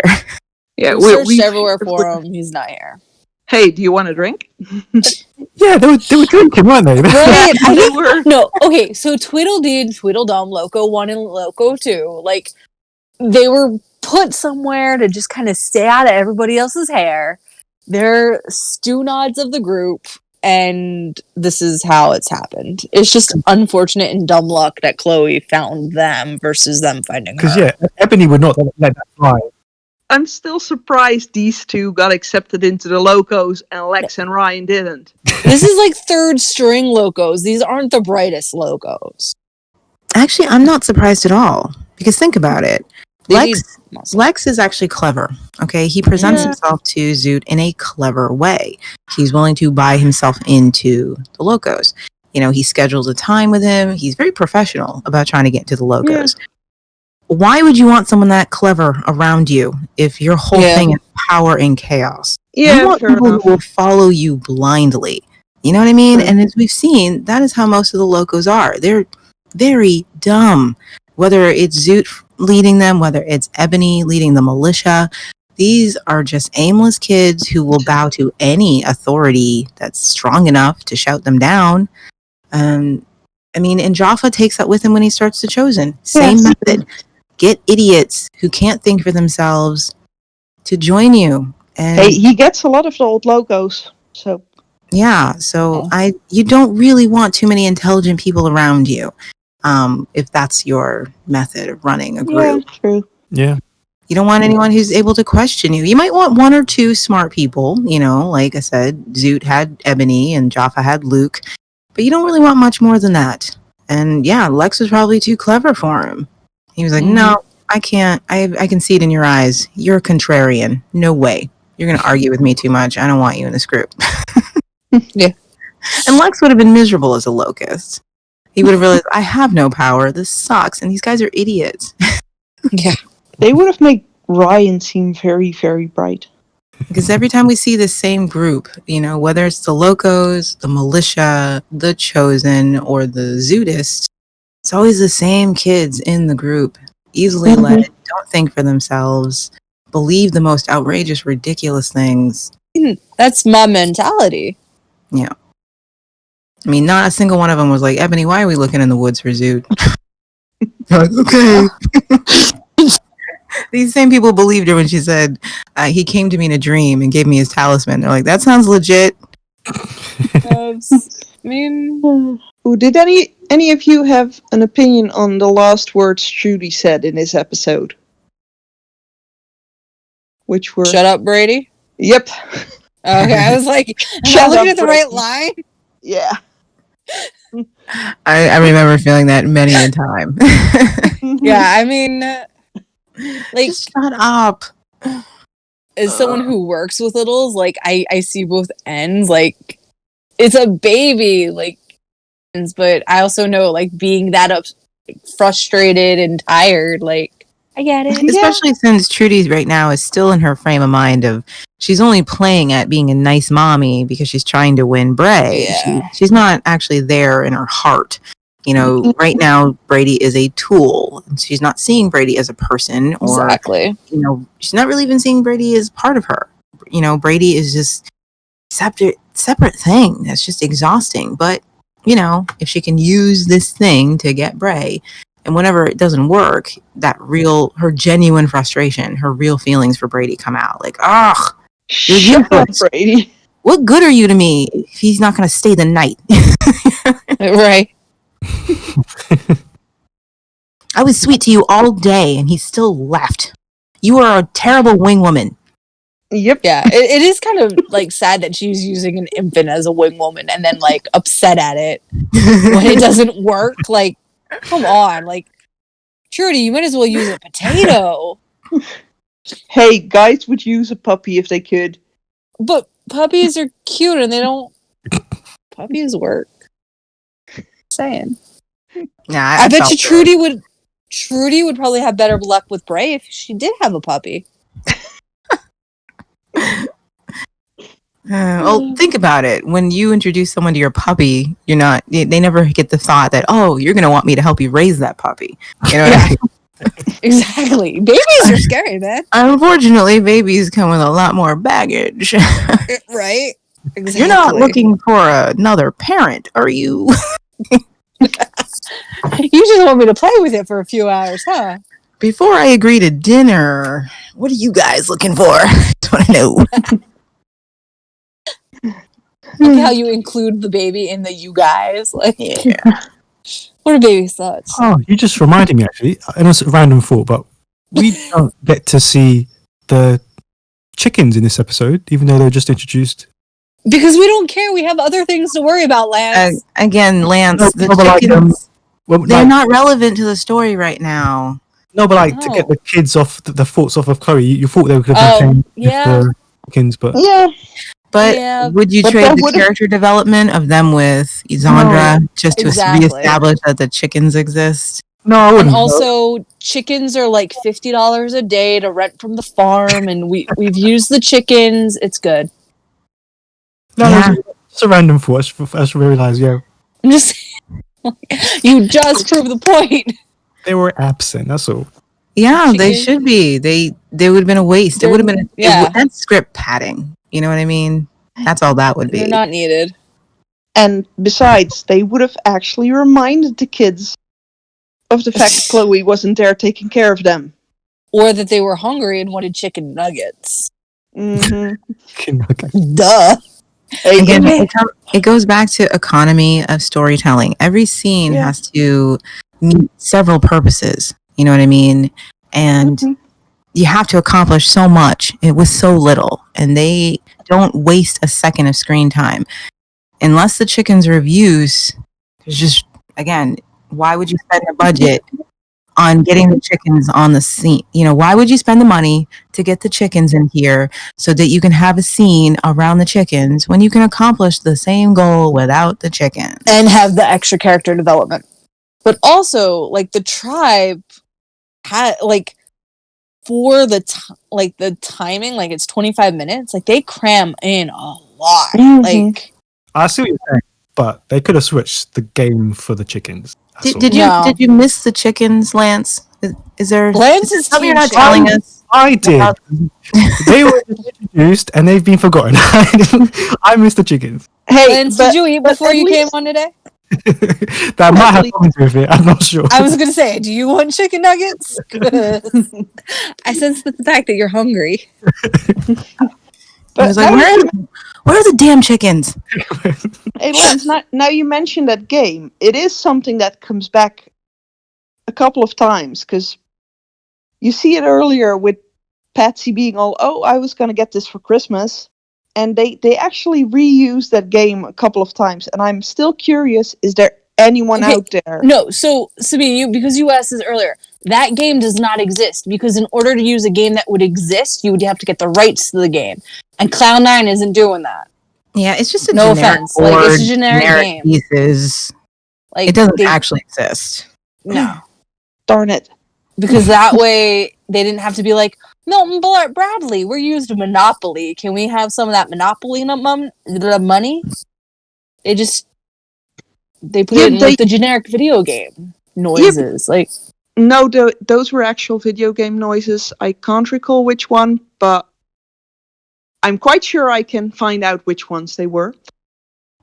Yeah, we searched everywhere for him. He's not here. Hey, do you want a drink? Yeah, they were drinking, weren't they? Right. Yeah, they were. No, okay, so Tweedledee and Tweedledum, Loco 1 and Loco 2, like, they were put somewhere to just kind of stay out of everybody else's hair. They're stew-nods of the group, and this is how it's happened. It's just unfortunate and dumb luck that Chloe found them versus them finding her. Because, Ebony would not let that fly. I'm still surprised these two got accepted into the locos and Lex and Ryan didn't. This is like third string locos. These aren't the brightest locos. Actually, I'm not surprised at all because think about it. Lex is actually clever. Okay, he presents himself to Zoot in a clever way. He's willing to buy himself into the locos. You know, he schedules a time with him. He's very professional about trying to get to the locos. Yeah. Why would you want someone that clever around you if your whole thing is power and chaos? You want people who will follow you blindly. You know what I mean? And as we've seen, that is how most of the locos are. They're very dumb. Whether it's Zoot leading them, whether it's Ebony leading the militia, these are just aimless kids who will bow to any authority that's strong enough to shout them down. And Jaffa takes that with him when he starts the Chosen. Same method. Get idiots who can't think for themselves to join you. And hey, he gets a lot of the old locos. So you don't really want too many intelligent people around you, if that's your method of running a group. Yeah, true. Yeah. You don't want anyone who's able to question you. You might want one or two smart people, like I said, Zoot had Ebony and Jaffa had Luke, but you don't really want much more than that. And yeah, Lex was probably too clever for him. He was like, no, I can't. I can see it in your eyes. You're a contrarian. No way. You're going to argue with me too much. I don't want you in this group. Yeah. And Lex would have been miserable as a locust. He would have realized, I have no power. This sucks. And these guys are idiots. Yeah. They would have made Ryan seem very, very bright. Because every time we see the same group, whether it's the Locos, the Militia, the Chosen, or the Zootist, it's always the same kids in the group. Easily led, don't think for themselves, believe the most outrageous, ridiculous things. That's my mentality. Yeah. I mean, not a single one of them was like, Ebony, why are we looking in the woods for Zoot? They're like, okay. These same people believed her when she said, he came to me in a dream and gave me his talisman. They're like, that sounds legit. I mean, Did any of you have an opinion on the last words Trudy said in this episode? Which were... shut up, Brady. Yep. Okay, I was like, am I looking at the right line? Yeah. I remember feeling that many a time. Yeah, I mean, like, just shut up. As someone who works with littles, like, I see both ends. Like, it's a baby, like, but I also know, like, being that frustrated and tired, like, I get it. Especially since Trudy right now is still in her frame of mind of she's only playing at being a nice mommy because she's trying to win Bray. Yeah. She's not actually there in her heart. Right now Brady is a tool. She's not seeing Brady as a person, or Exactly. She's not really even seeing Brady as part of her. Brady is just separate thing. That's just exhausting. But if she can use this thing to get Bray, and whenever it doesn't work, her genuine frustration, her real feelings for Brady come out. Like, you're Shut up, useless. Brady. What good are you to me if he's not going to stay the night? Right. I was sweet to you all day, and he still left. You are a terrible wing woman. Yep. Yeah, it is kind of, like, sad that she's using an infant as a wing woman and then, like, upset at it when it doesn't work. Like, come on. Like, Trudy, you might as well use a potato. Hey, guys would use a puppy if they could. But puppies are cute and they don't... Puppies work. Saying. Nah, I bet you Trudy would probably have better luck with Bray if she did have a puppy. Well, think about it. When you introduce someone to your puppy, they never get the thought that, oh, you're going to want me to help you raise that puppy. What I mean? Exactly. Babies are scary, man. Unfortunately, babies come with a lot more baggage. Right? Exactly. You're not looking for another parent, are you? You just want me to play with it for a few hours, huh? Before I agree to dinner, what are you guys looking for? I want to know. Look how you include the baby in the you guys. Like, Yeah. what are baby's thoughts? Oh, you just reminded me, actually. I know it's a random thought, but we don't get to see the chickens in this episode, even though they're just introduced. Because we don't care. We have other things to worry about, Lance. Again, Lance, the chickens, they're not relevant to the story right now. No, but to get the kids off, the thoughts off of Chloe, you thought they could have been with the chickens, but... Yeah. But would you trade the character development of them with Isandra just to reestablish that the chickens exist? No, I wouldn't. And also, chickens are like $50 a day to rent from the farm, and we've used the chickens. It's good. No, it's a random thought. I just realised, I'm just you just proved the point. They were absent, that's all. Yeah, they should be. They would have been a waste. It would have been that's script padding. You know what I mean? That's all that would be. They're not needed. And besides, they would have actually reminded the kids of the fact that Chloe wasn't there taking care of them. Or that they were hungry and wanted chicken nuggets. Mm-hmm. Duh. Again, it goes back to economy of storytelling. Every scene has to meet several purposes. You know what I mean? And you have to accomplish so much with so little, and they don't waste a second of screen time. Unless the chickens reviews, there's just, again, why would you spend a budget on getting the chickens on the scene? You know, why would you spend the money to get the chickens in here so that you can have a scene around the chickens when you can accomplish the same goal without the chickens? And have the extra character development. But also, like, the tribe had, like, for the the timing, like, it's 25 minutes, like, they cram in a lot. Like, I see what you're saying, but they could have switched the game for the chickens. Did you miss the chickens, Lance? Is there Lance is something you're not telling us? I did. They were introduced and they've been forgotten. I missed the chickens. Hey, Lance, did you eat before you came on today? That might have something to do with it. I'm not sure. I was gonna say, do you want chicken nuggets? I sense the fact that you're hungry. I was like, where are the damn chickens? Hey, Lance, now you mentioned that game. It is something that comes back a couple of times, because you see it earlier with Patsy being all, oh, I was going to get this for Christmas. And they actually reused that game a couple of times. And I'm still curious, is there anyone out there? No, so Sabine, because you asked this earlier, that game does not exist, because in order to use a game that would exist, you would have to get the rights to the game. And Cloud9 isn't doing that. Yeah, it's just a no generic offense. Like, it's a generic game. Pieces. Like, it doesn't actually exist. No. Darn it. Because that way they didn't have to be like, Milton Bradley, we're used to Monopoly. Can we have some of that Monopoly money? They put it in like the generic video game noises. Yeah, no, those were actual video game noises. I can't recall which one, but I'm quite sure I can find out which ones they were.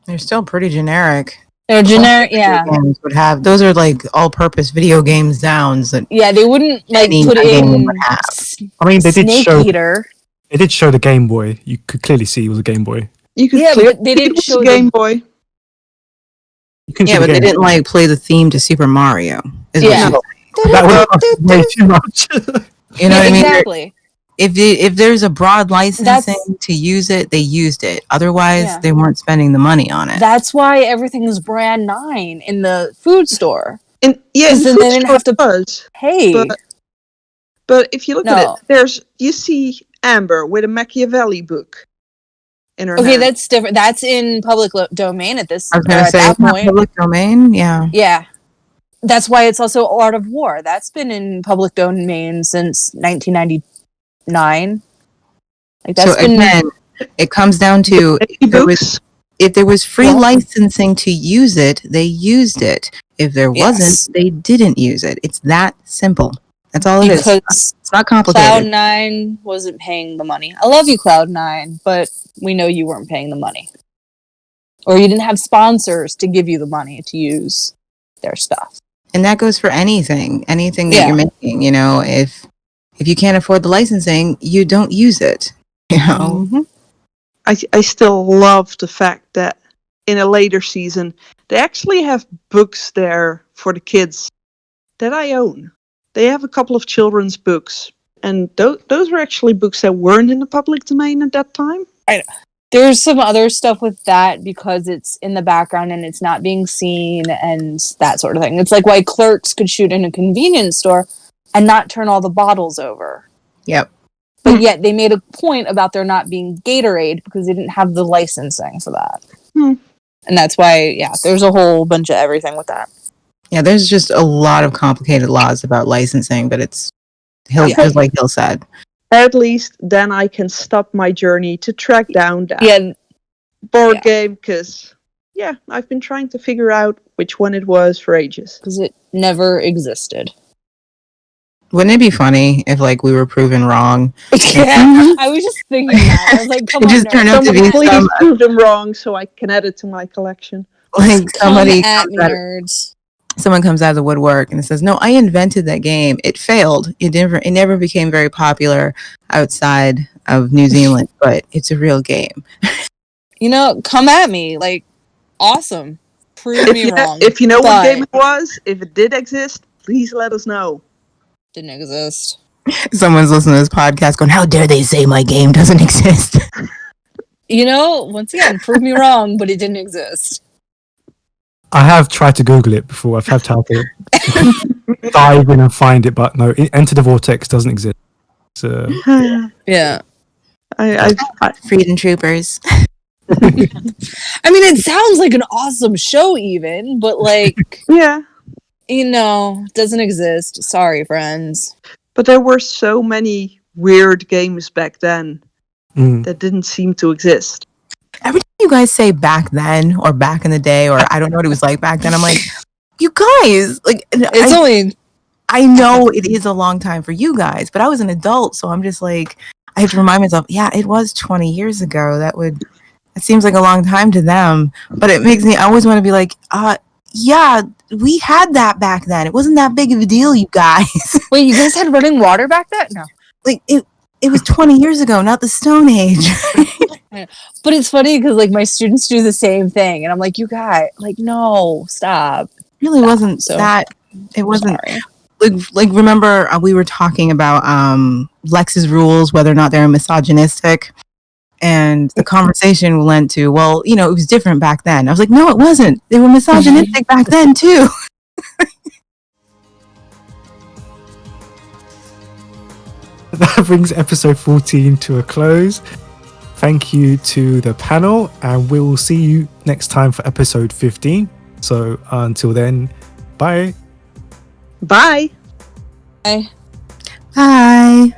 They're still pretty generic. They're generic, yeah. Games would have those are like all-purpose video game sounds that. Yeah, they wouldn't like put in. I mean, they did show. Eater. They did show the Game Boy. You could clearly see it was a Game Boy. You could but they didn't show the Game Boy. Yeah, but they didn't like play the theme to Super Mario. Yeah, that was way too much. You know what I mean? Exactly. If there's a broad licensing to use it, they used it. Otherwise, they weren't spending the money on it. That's why everything is brand 9 in the food store. And yeah, then they didn't have to pay. But if you look at it, you see Amber with a Machiavelli book in her hand. That's different. That's in public domain at this. I was going to say that point. Public domain. Yeah. Yeah. That's why it's also Art of War. That's been in public domain since 1999. Like that's so again, it comes down to if there was free licensing to use it, they used it. If there wasn't, they didn't use it. It's that simple. That's all it is. It's not complicated. Cloud9 wasn't paying the money. I love you, Cloud9, but we know you weren't paying the money. Or you didn't have sponsors to give you the money to use their stuff. And that goes for anything that you're making. You know, if you can't afford the licensing, you don't use it. You know? Mm-hmm. I still love the fact that in a later season, they actually have books there for the kids that I own. They have a couple of children's books, and those were actually books that weren't in the public domain at that time. I know. There's some other stuff with that because it's in the background and it's not being seen and that sort of thing. It's like why clerks could shoot in a convenience store and not turn all the bottles over. Yep. But yet they made a point about there not being Gatorade because they didn't have the licensing for that. And that's why, there's a whole bunch of everything with that. Yeah, there's just a lot of complicated laws about licensing, but it's just like Hill said. At least then I can stop my journey to track down that board game, because I've been trying to figure out which one it was for ages. Because it never existed. Wouldn't it be funny if we were proven wrong? I was just thinking that. I was like, come on, just turned out to be please prove them wrong so I can add it to my collection. Someone comes out of the woodwork and says, "No, I invented that game. It failed. It never became very popular outside of New Zealand, but it's a real game." Come at me. Awesome. Prove me wrong. If you know what game it was, if it did exist, please let us know. Didn't exist. Someone's listening to this podcast going, how dare they say my game doesn't exist? You know, once again, prove me wrong, but it didn't exist. I have tried to Google it before. I've had to dive in and find it, but no, Enter the Vortex doesn't exist. So, Yeah. I Freedom Troopers. I mean, it sounds like an awesome show, even, but like, yeah. doesn't exist. Sorry, friends. But there were so many weird games back then that didn't seem to exist. Every time you guys say back then or back in the day or I don't know what it was like back then, I'm like, you guys, like, I know it is a long time for you guys, but I was an adult, so I'm just like, I have to remind myself, yeah, it was 20 years ago. It seems like a long time to them, but it makes me, I always want to be like, yeah, we had that back then. It wasn't that big of a deal, you guys. Wait, you guys had running water back then? No. Like, it was 20 years ago, not the Stone Age. But it's funny because, like, my students do the same thing, and I'm like, you guys, like, no, stop. It really wasn't that. It wasn't. Like remember we were talking about Lex's rules, whether or not they're misogynistic, and the conversation went to, well, it was different back then. I was like, no, it wasn't. They were misogynistic back then too. that brings episode 14 to a close. Thank you to the panel, and we'll see you next time for episode 15. So until then, bye. Bye. Bye. Bye.